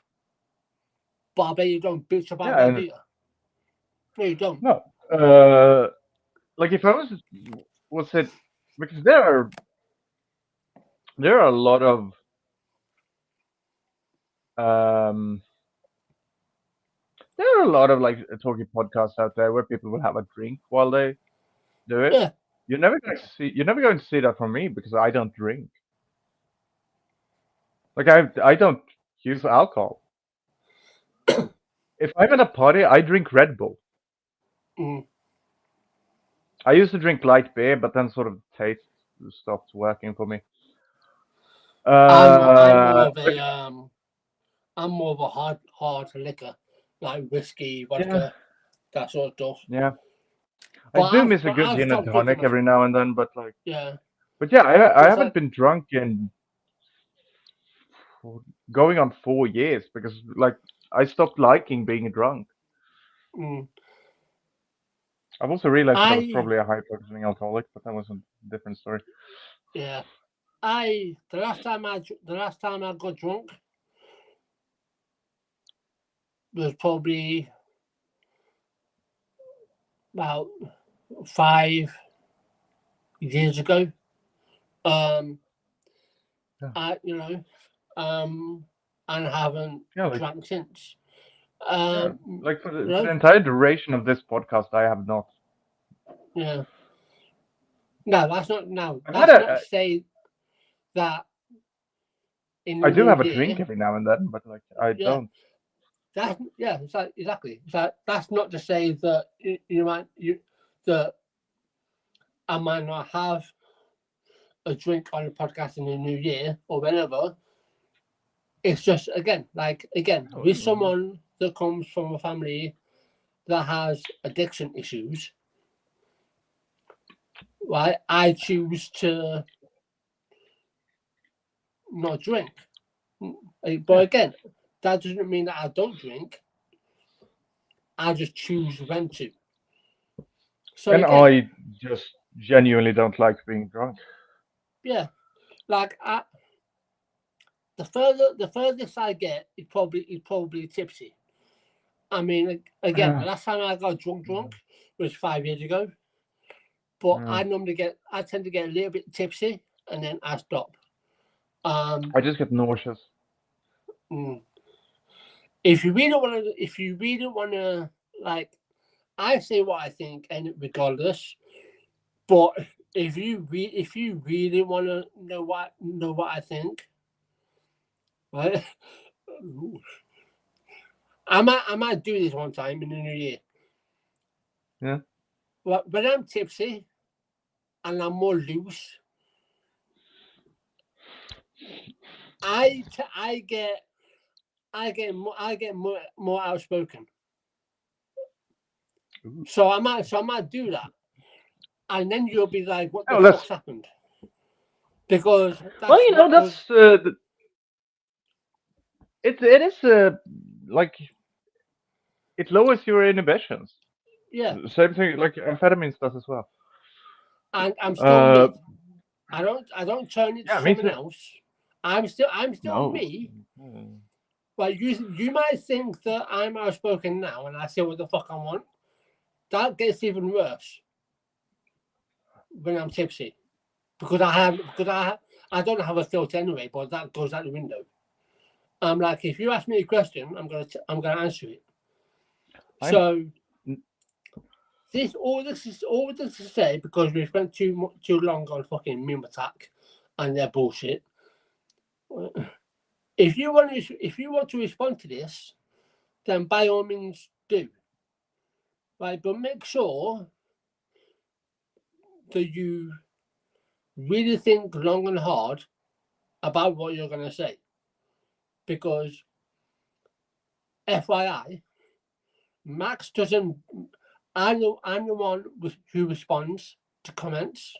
But I bet you don't bitch about that, do you? No, you don't. No. Like if I was it, because there are a lot of there are a lot of like talking podcasts out there where people will have a drink while they do it. Yeah. You're never going to see that from me because I don't drink. Like I don't use alcohol. If I'm at a party, I drink Red Bull. Mm. I used to drink light beer, but then sort of taste stopped working for me. I'm more of a hard liquor, like whiskey, vodka, that sort of stuff. Yeah. I do miss a good gin and tonic every now and then, but like. Yeah. But yeah, I haven't been drunk in going on 4 years because like I stopped liking being drunk. Mm. I've also realized that I was probably a high functioning alcoholic, but that was a different story. Yeah. The last time I got drunk was probably about 5 years ago. And I haven't drank since. Like for the entire duration of this podcast, I have not. Yeah. No, that's not. No, I've that's had not to say that in I the do new have a year. drink every now and then, but like I Yeah. don't. That's it's like, exactly. So that's not to say that that I might not have a drink on the podcast in the new year or whenever. It's just again with someone that comes from a family that has addiction issues, right? I choose to not drink. But again, that doesn't mean that I don't drink. I just choose when to. So And again, I just genuinely don't like being drunk. yeah, like the furthest I get is probably tipsy. I mean, again, the last time I got drunk was 5 years ago. But I tend to get a little bit tipsy and then I stop. I just get nauseous. If you really want to, like, I say what I think, and regardless. But if you really want to know what I think, right? I might do this one time in the new year. Yeah. Well, when I'm tipsy and I'm more loose, I get more outspoken. Ooh. So I might do that, and then you'll be like, "What the Oh, fuck's happened?" Because well, you know, that's it is like it lowers your inhibitions. yeah. Same thing like amphetamines does as well. And I'm still me. Uh, I don't turn it to yeah, me someone too. else. I'm still No. me. Like you might think that I'm outspoken now, and I say what the fuck I want. That gets even worse when I'm tipsy, because I don't have a filter anyway, but that goes out the window. I'm like, if you ask me a question, I'm gonna answer it. So all this is to say, because we spent too long on fucking Meme Attack and their bullshit. If you want to respond to this, then by all means do. Right, but make sure that you really think long and hard about what you're going to say, because FYI, Max doesn't. I'm the one who responds to comments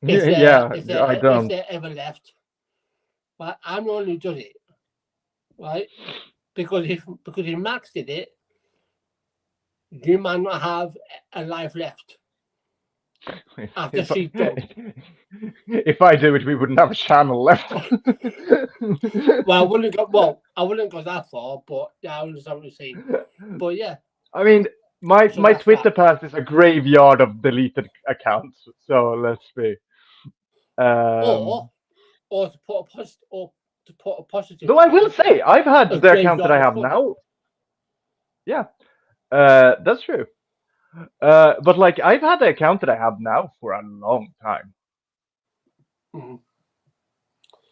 if they're ever left. But I'm the one who does it, right? Because if Max did it, you might not have a life left after she's done. If I do it, we wouldn't have a channel left. Well, I wouldn't go that far, but yeah, I understand what you're saying. But yeah, I mean, my Twitter that. past is a graveyard of deleted accounts. So let's be. Or to put a positive. Though I will say, I've had the account that I have now. Yeah, that's true. But like, I've had the account that I have now for a long time. Mm-hmm.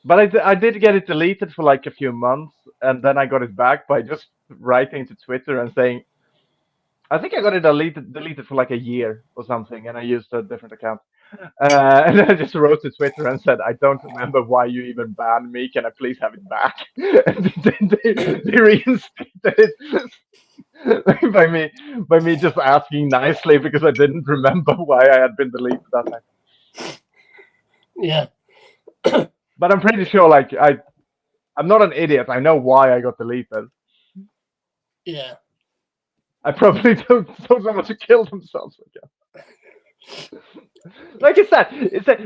But I did get it deleted for like a few months, and then I got it back by just writing to Twitter and saying, I think I got it deleted for like a year or something, and I used a different account. And I just wrote to Twitter and said, I don't remember why you even banned me. Can I please have it back? And they reinstated it by me just asking nicely because I didn't remember why I had been deleted that time. Yeah. But I'm pretty sure, like, I'm not an idiot. I know why I got deleted. Yeah. I probably told someone to kill themselves again. Like it's that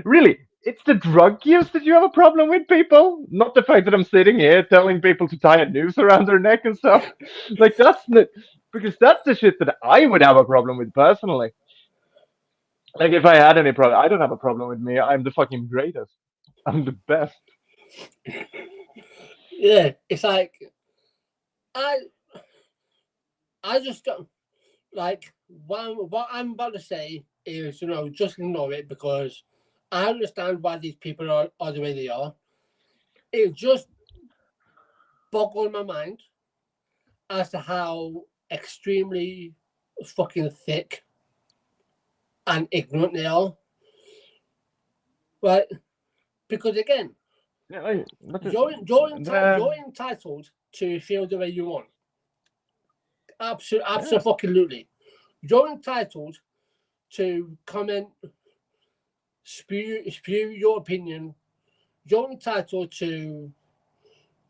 really, it's the drug use that you have a problem with, people, not the fact that I'm sitting here telling people to tie a noose around their neck and stuff. Like that's not, because that's the shit that I would have a problem with personally. Like if I had any problem, I don't have a problem with me. I'm the fucking greatest. I'm the best. Yeah, it's like I just don't like what I'm about to say is, just ignore it, because I understand why these people are the way they are. It just boggled my mind as to how extremely fucking thick and ignorant they are. Right? Because again, Yeah, you're entitled to feel the way you want. Absolutely. You're entitled to comment, spew your opinion. You're entitled to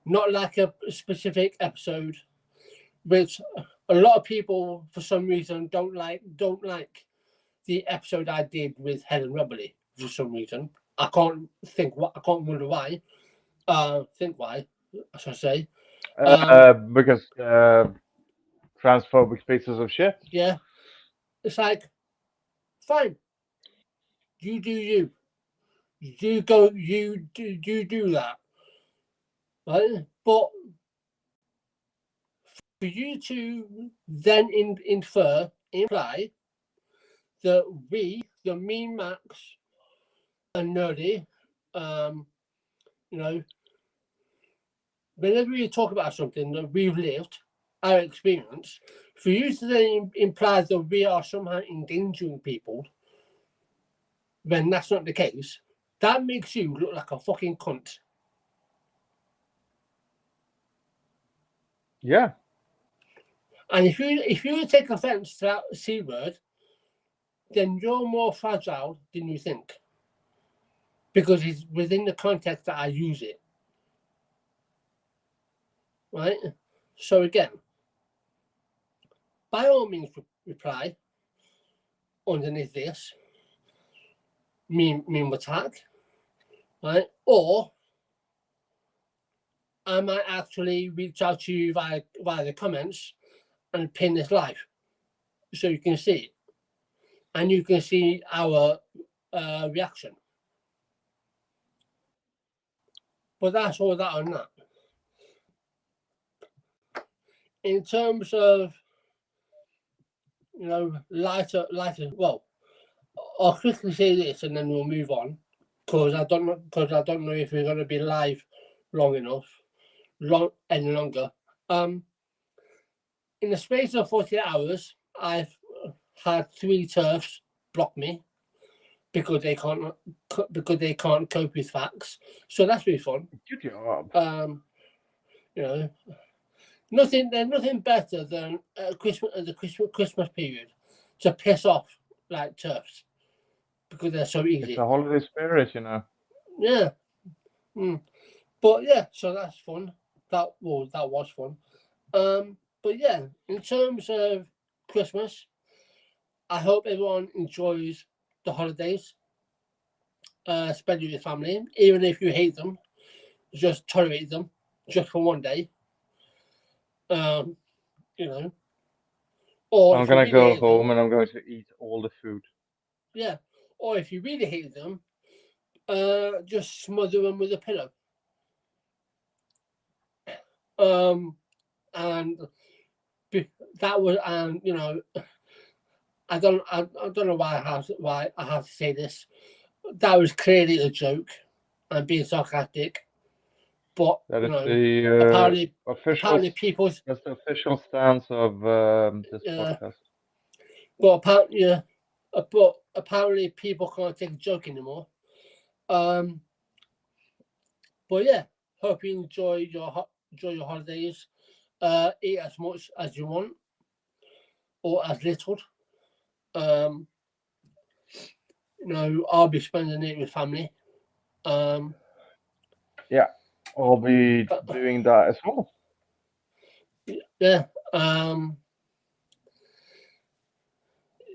not like a specific episode, which a lot of people for some reason don't like the episode I did with Helen Rubberly for some reason. I can't wonder why. Think why, I should say. Because transphobic pieces of shit. Yeah. It's like, fine. You do you. You do that. Right? But for you to then imply that we, the Mean Max and Nerdy, whenever we talk about something that we've lived, our experience, for you to then imply that we are somehow endangering people, when that's not the case, that makes you look like a fucking cunt. Yeah. And if you take offence to that C word, then you're more fragile than you think, because it's within the context that I use it. Right? So again, by all means, reply underneath this. Mean attack, right? Or I might actually reach out to you via the comments and pin this live, so you can see it, and you can see our reaction. But that's all that on that. In terms of lighter. Well, I'll quickly say this and then we'll move on, because I don't know if we're going to be live any longer. In the space of 48 hours, I've had 3 TERFs block me because they can't cope with facts. So that's really fun. Good job. There's nothing better than the Christmas period to piss off like TERFs, because they're so easy. It's a holiday spirit, Yeah. But yeah, so that's fun. That was fun. But yeah, in terms of Christmas, I hope everyone enjoys the holidays. Spend with your family, even if you hate them, just tolerate them just for one day. Or I'm gonna go home and I'm going to eat all the food. Yeah, or if you really hate them, just smother them with a pillow. And that was, I don't know why I have to say this. That was clearly a joke and being sarcastic, but that is the apparently people's. That's the official stance of this podcast. But apparently people can't take a joke anymore. But yeah, hope you enjoy your holidays. Eat as much as you want, or as little. I'll be spending it with family. Yeah, I'll be doing that as well. Yeah.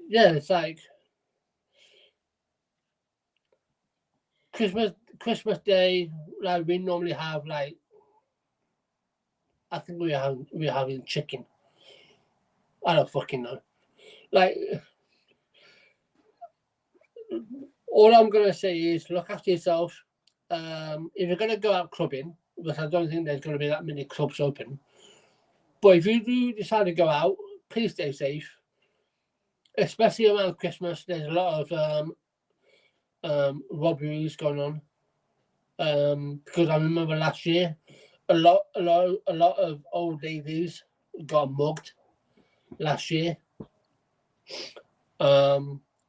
Yeah, it's like Christmas Day. Like we normally have, I think we're having chicken. I don't fucking know. All I'm gonna say is look after yourself. If you're gonna go out clubbing, because I don't think there's gonna be that many clubs open. But if you do decide to go out, please stay safe. especially around Christmas, there's a lot of robberies going on. Because I remember last year, a lot of old ladies got mugged last year.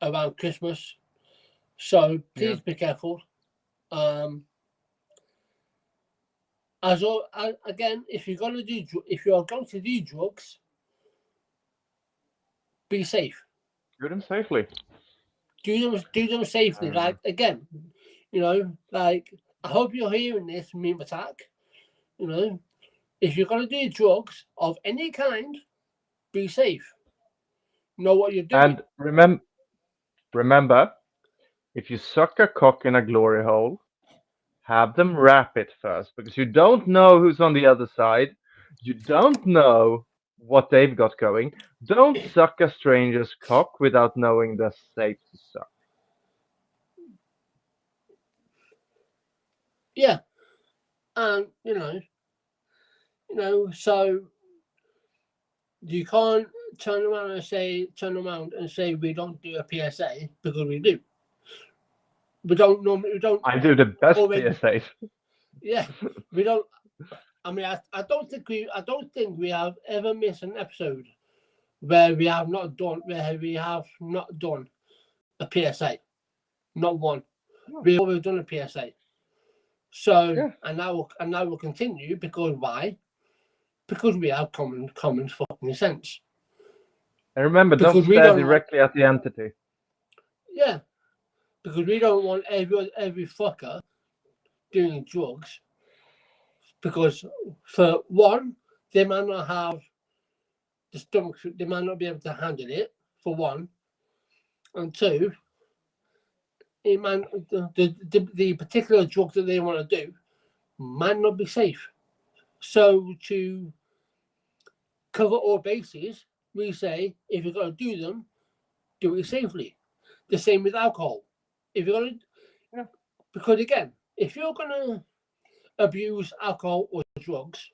Around Christmas, so please be careful. Again, if you're going to do drugs, be safe. Do them safely. Do them safely. Like again, like I hope you're hearing this, Meme Attack. If you're going to do drugs of any kind, be safe. Know what you're doing. And remember, if you suck a cock in a glory hole, have them wrap it first, because you don't know who's on the other side. You don't know what they've got going. Don't suck a stranger's cock without knowing they're safe to suck. Yeah, and so you can't turn around and say we don't do a PSA, because we do. We don't. I do the best already, PSAs. Yeah, we don't. I mean, I don't think we have ever missed an episode where we have not done a PSA. Not one. No. We've always done a PSA. So Yeah. and now we'll continue, because why? Because we have common fucking sense. And remember, don't stare directly at the entity. Yeah, because we don't want every fucker doing drugs, because for one, they might not have the stomach, they might not be able to handle it, for one, and two, it might, the particular drug that they want to do might not be safe. So to cover all bases, we say, if you're going to do them, do it safely. The same with alcohol. If you're going to, because again, if you're going to abuse alcohol or drugs,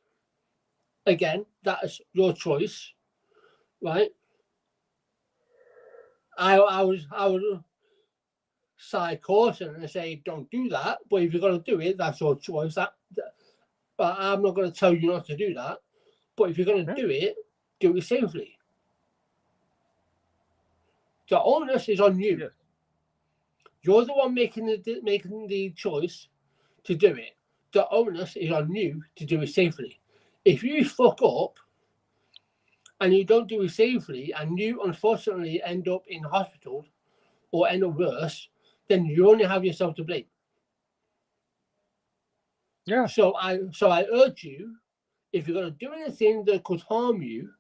again, that is your choice, right? I would side caution and say, don't do that. But if you're going to do it, that's your choice. But I'm not going to tell you not to do that. But if you're going to do it safely. The onus is on you. Yes. You're the one making the choice to do it. The onus is on you to do it safely. If you fuck up and you don't do it safely, and you unfortunately end up in hospital or end up worse, then you only have yourself to blame. Yeah. So I urge you, if you're going to do anything that could harm you,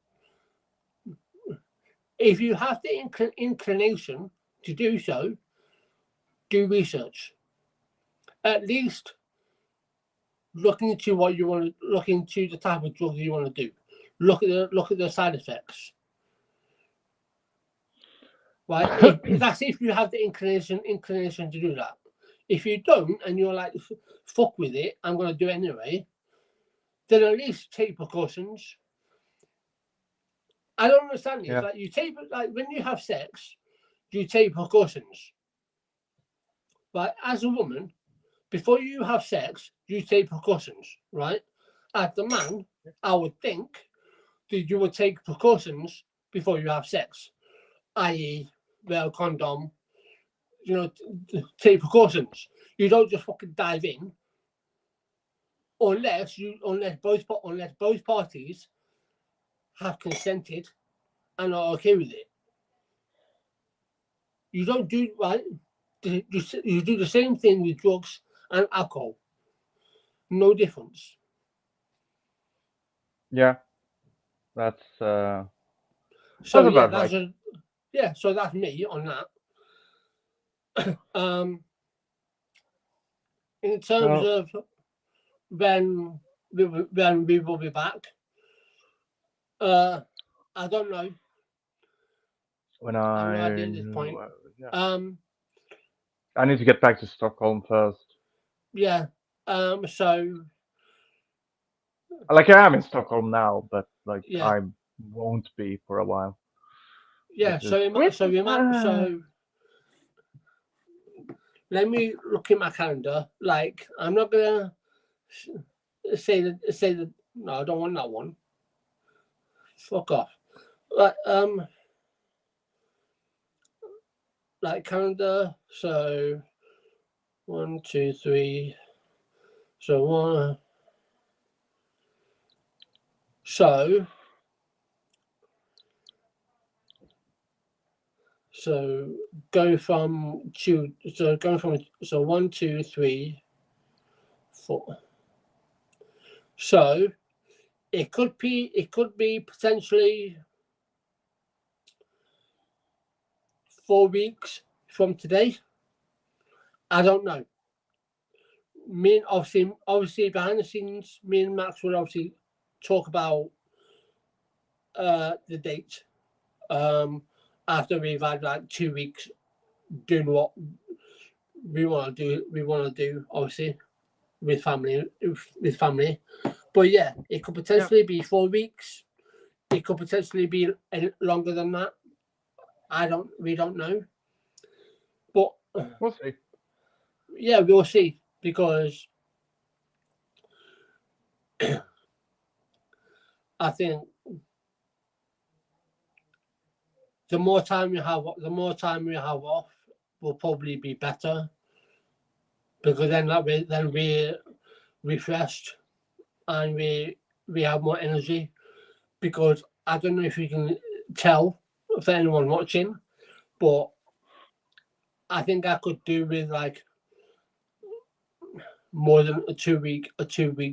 if you have the inclination to do so, do research. At least look into what you want to look into, the type of drug you want to do. Look at the side effects. Right? That's if you have the inclination to do that. If you don't, and you're like, fuck with it, I'm going to do it anyway, then at least take precautions. I don't understand this. Like, you take, like, when you have sex, you take precautions. Right? As a woman, before you have sex, you take precautions, right? As the man, I would think that you would take precautions before you have sex, i.e., wear a condom, take precautions. You don't just fucking dive in unless both parties have consented and are okay with it. You don't do right. You do the same thing with drugs and alcohol. No difference. Yeah, that's so about right. So that's me on that. In terms of when we will be back, I don't know. When I'm not at this point. I need to get back to Stockholm first. Yeah. So. Like, I am in Stockholm now, but like I won't be for a while. Yeah. This is So let me look at my calendar. Like, I'm not gonna say that. No, I don't want that one. Fuck off. Like calendar. So 1, 2, 3. So 1. So 1, 2, 3, 4. So it could be potentially 4 weeks from today. I don't know. Me and obviously behind the scenes, me and Max will obviously talk about the date. After we've had like 2 weeks doing what we want to do, obviously with family. But yeah, it could potentially be 4 weeks. It could potentially be longer than that. We don't know. But we'll see. Yeah, we'll see, because I think the more time we have off will probably be better, because then we're refreshed and we have more energy. Because I don't know if you can tell for anyone watching, but I think I could do with like more than a 2 week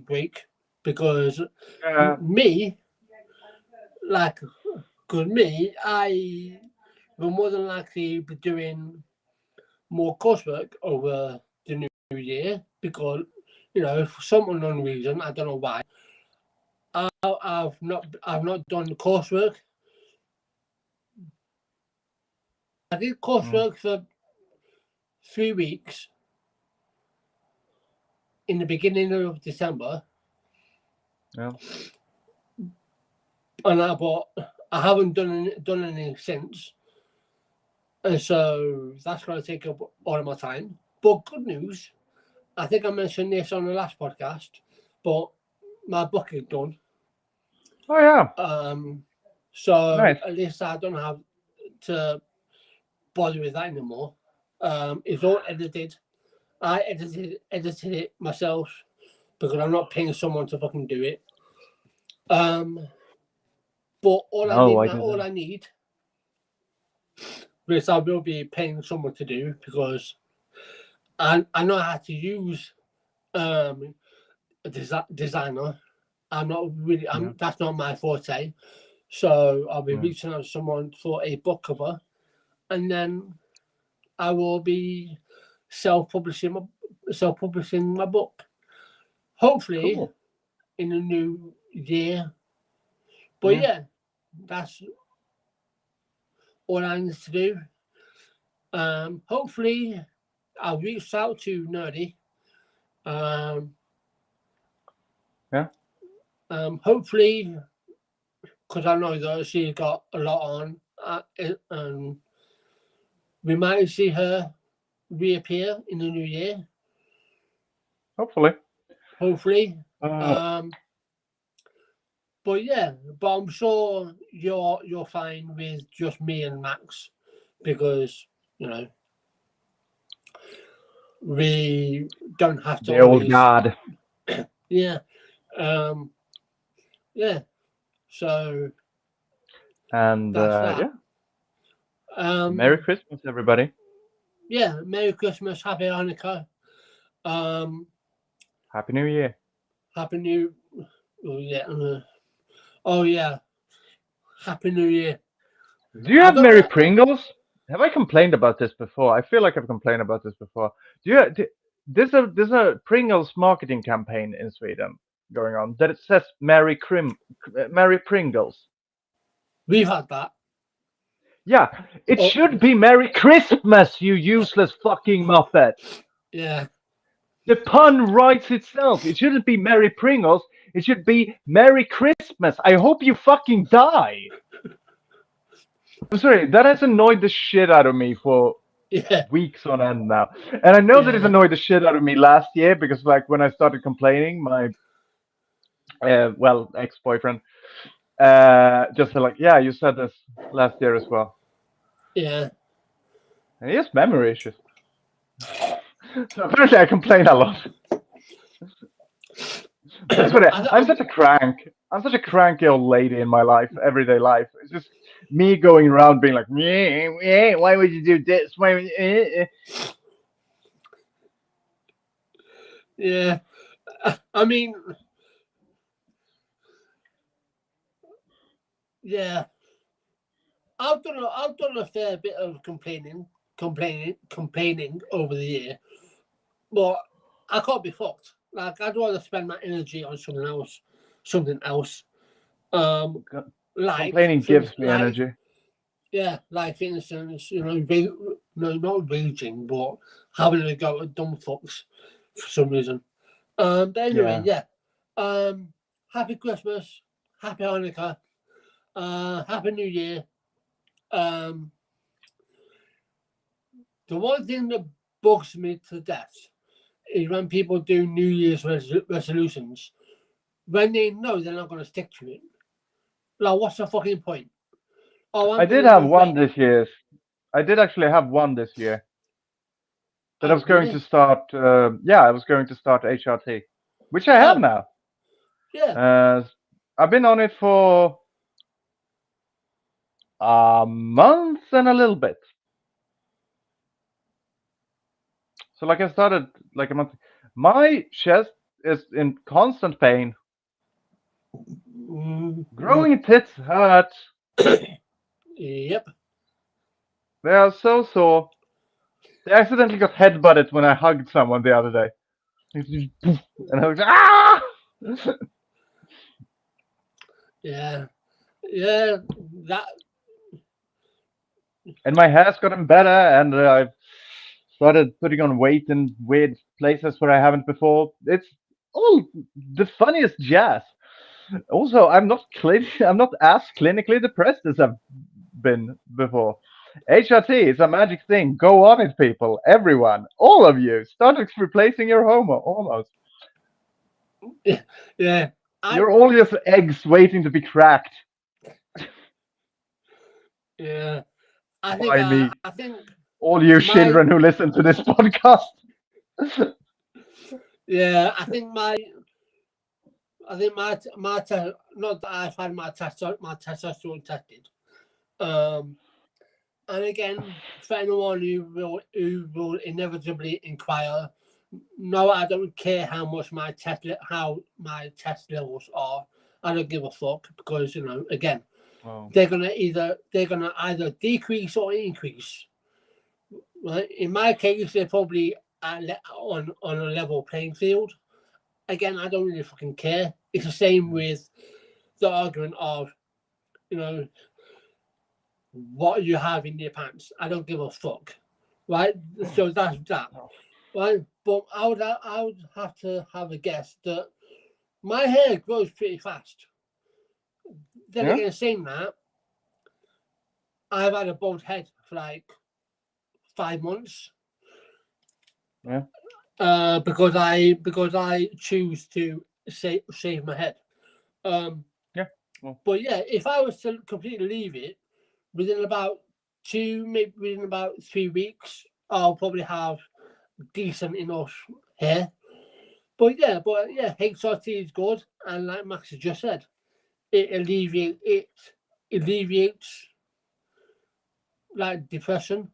break, because me, I will more than likely be doing more coursework over the new year, because for some unknown reason, I don't know why, I've not done coursework. I did coursework for 3 weeks in the beginning of December. Yeah. And I haven't done any since. And so that's going to take up all of my time. But good news, I think I mentioned this on the last podcast, but my book is done. Oh yeah. So nice. At least I don't have to bother with that anymore. It's all edited. I edited it myself, because I'm not paying someone to fucking do it. But all I need, which I will be paying someone to do, because I know how to use a designer. That's not my forte. So I'll be reaching out to someone for a book cover, and then I will be self-publishing my book. Hopefully in the new year. But yeah, that's all I need to do. Hopefully I'll reach out to Nerdy. Hopefully, because I know that she's got a lot on, we might see her reappear in the new year. Hopefully. But yeah, I'm sure you're fine with just me and Max, because we don't have to. The old god. Yeah. Yeah. So. And yeah. Merry Christmas, everybody. Yeah, Merry Christmas, Happy Hanukkah. Happy New Year. Happy New. Oh yeah. Happy New Year. Do you have Merry Pringles? Have I complained about this before? I feel like I've complained about this before. There's a Pringles marketing campaign in Sweden going on that it says Merry Pringles. We've had that. Yeah, it should be Merry Christmas, you useless fucking muppet. Yeah. The pun writes itself. It shouldn't be Merry Pringles. It should be Merry Christmas. I hope you fucking die. I'm sorry, that has annoyed the shit out of me for Yeah, weeks on end now. And I know that it yeah, annoyed the shit out of me last year because, like, when I started complaining, my ex-boyfriend just said, like, yeah, you said this last year as well. yeah. And he has memory issues. So apparently I complain a lot. That's what I'm such a crank. I'm such a cranky old lady in my life, everyday life. It's just me going around being like, why would you do this? Why would Yeah. I mean, yeah. I've done a fair bit of complaining over the year, but I can't be fucked. Like I'd rather spend my energy on something else. Um, like Complaining for gives me like energy. yeah, like for instance, no, not raging, but having a go at dumb fucks for some reason. But anyway, Yeah. yeah. Happy Christmas, Happy Hanukkah, Happy New Year. Um, the one thing that bugs me to death is when people do New Year's resolutions when they know they're not going to stick to it. Like, what's the fucking point? Oh, I'm I going did to have lose one weight. this year. I did actually have one this year that I Oh, was going really? to start. I was going to start HRT, which I have Oh, now. yeah. Uh, I've been on it for a month and a little bit. So, like, I started like a month. My chest is in constant pain. Mm-hmm. Growing tits hurt. Yep. They are so sore. They accidentally got headbutted when I hugged someone the other day. And I was like, ah! Yeah. Yeah. That. And my hair's gotten better, and I've started putting on weight in weird places where I haven't before. It's all the funniest jazz. Also, I'm not as clinically depressed as I've been before. HRT is a magic thing. Go on it, people. Everyone, all of you, start replacing your hormones. Yeah. I. You're all just eggs waiting to be cracked Yeah. I think. by me. I think All you my. children who listen to this podcast. Yeah. I think not that I've had my testosterone tested. Um, and again, for anyone who will inevitably inquire, no, I don't care how my test levels are. I don't give a fuck because again, Oh. they're gonna either decrease or increase. Right? In my case, they're probably on a level playing field. Again, I don't really fucking care. It's the same with the argument of you know what you have in your pants. I don't give a fuck, right? So that's that, right? But I would have to have a guess that my hair grows pretty fast. Then Yeah? again, saying that, I've had a bald head for like 5 months. Yeah. Because I choose to shave my head. Um, Yeah. Well, but yeah, if I was to completely leave it within about maybe within about 3 weeks, I'll probably have decent enough hair. But yeah, HRT is good, and like Max has just said, it alleviates like depression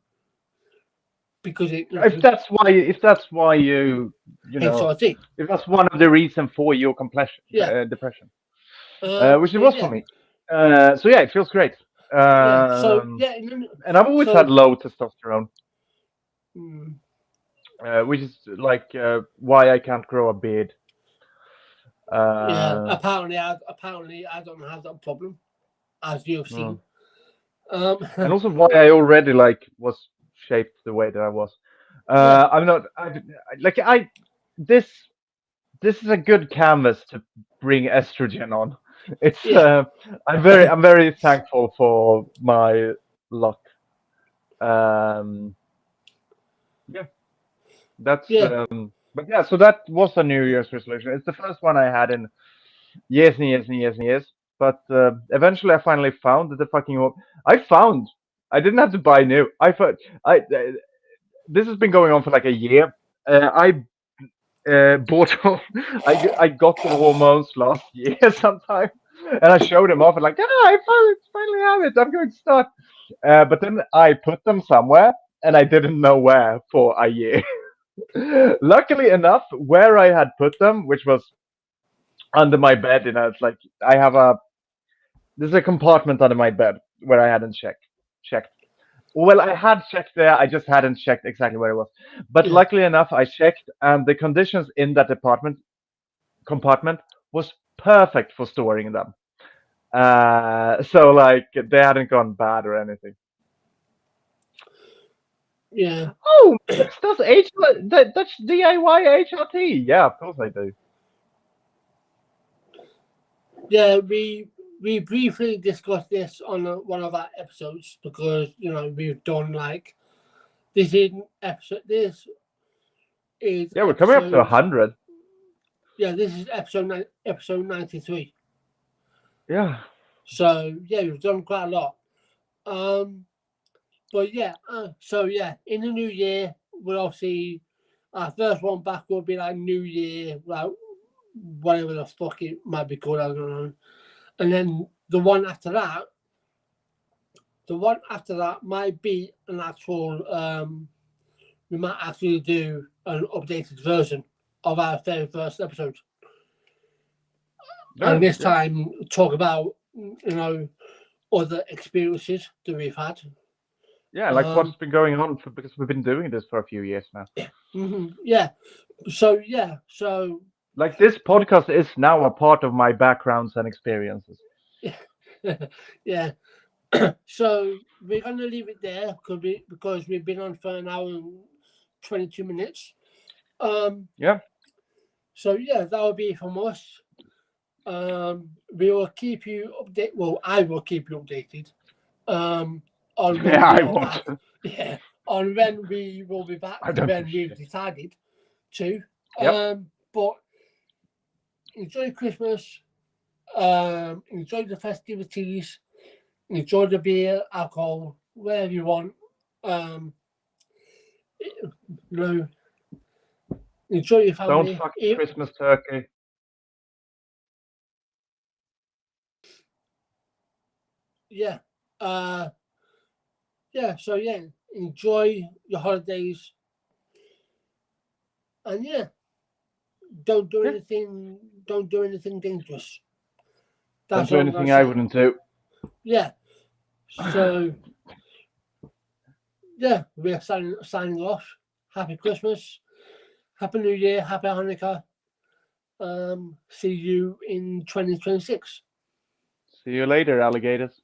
because if that's why you know HRT. if that's one of the reasons for your Yeah. depression, which it But was for yeah, me. So yeah, it feels great. yeah. So Um, yeah, and I've always had so low testosterone, mm, which is like why I can't grow a beard. yeah. Uh, Apparently I don't have that problem as you've mm. seen. Um, And also why I already like was shaped the way that I was. yeah, I'm not. Like I this this is a good canvas to bring estrogen on. It's yeah, I'm very thankful for my luck. Yeah, that's Yeah. but yeah. So that was a New Year's resolution. It's the first one I had in years and years and years and years. But eventually, I finally found the fucking. I found. I didn't have to buy new. I found. This has been going on for like a year. I bought. I got the hormones last year sometime, and I showed them off and like, I finally have it. I'm going to start. But then I put them somewhere, and I didn't know where for a year. Luckily enough, where I had put them, which was under my bed, it's like I have there's a compartment under my bed where I hadn't checked. Well, I had checked there, I just hadn't checked exactly where it was. But Yeah. luckily enough, I checked, and the conditions in that compartment was perfect for storing them. So like they hadn't gone bad or anything. Yeah. Oh, that's DIY HRT. Yeah, of course I do. Yeah, we briefly discussed this on one of our episodes because we've done like this is episode. This is Yeah, we're coming up to 100. Yeah, this is episode 93. Yeah. So yeah, we've done quite a lot. But yeah, so yeah, in the new year, we'll obviously our first one back will be like New Year, like whatever the fuck it might be called, I don't know. And then the one after that might be an actual. We might actually do an updated version of our very first episode, and this time talk about other experiences that we've had. Yeah, like what's been going on because we've been doing this for a few years now. Yeah. So like this podcast is now a part of my backgrounds and experiences. Yeah. So we're going to leave it there because we've been on for an hour and 22 minutes. Yeah. So yeah, that will be from us. We will keep you updated. Well, I will keep you updated. On when I won't. Back. Yeah, on when we will be back. When we've decided to. Yep. But enjoy Christmas. Enjoy the festivities. Enjoy the beer, alcohol, wherever you want. Enjoy your family. Don't fuck Christmas turkey. Yeah. Yeah. So yeah, enjoy your holidays, and yeah, don't do anything. Don't do anything dangerous. Don't do anything I wouldn't do. Yeah. So yeah, we're signing off. Happy Christmas, Happy New Year, Happy Hanukkah. See you in 2026. See you later, alligators.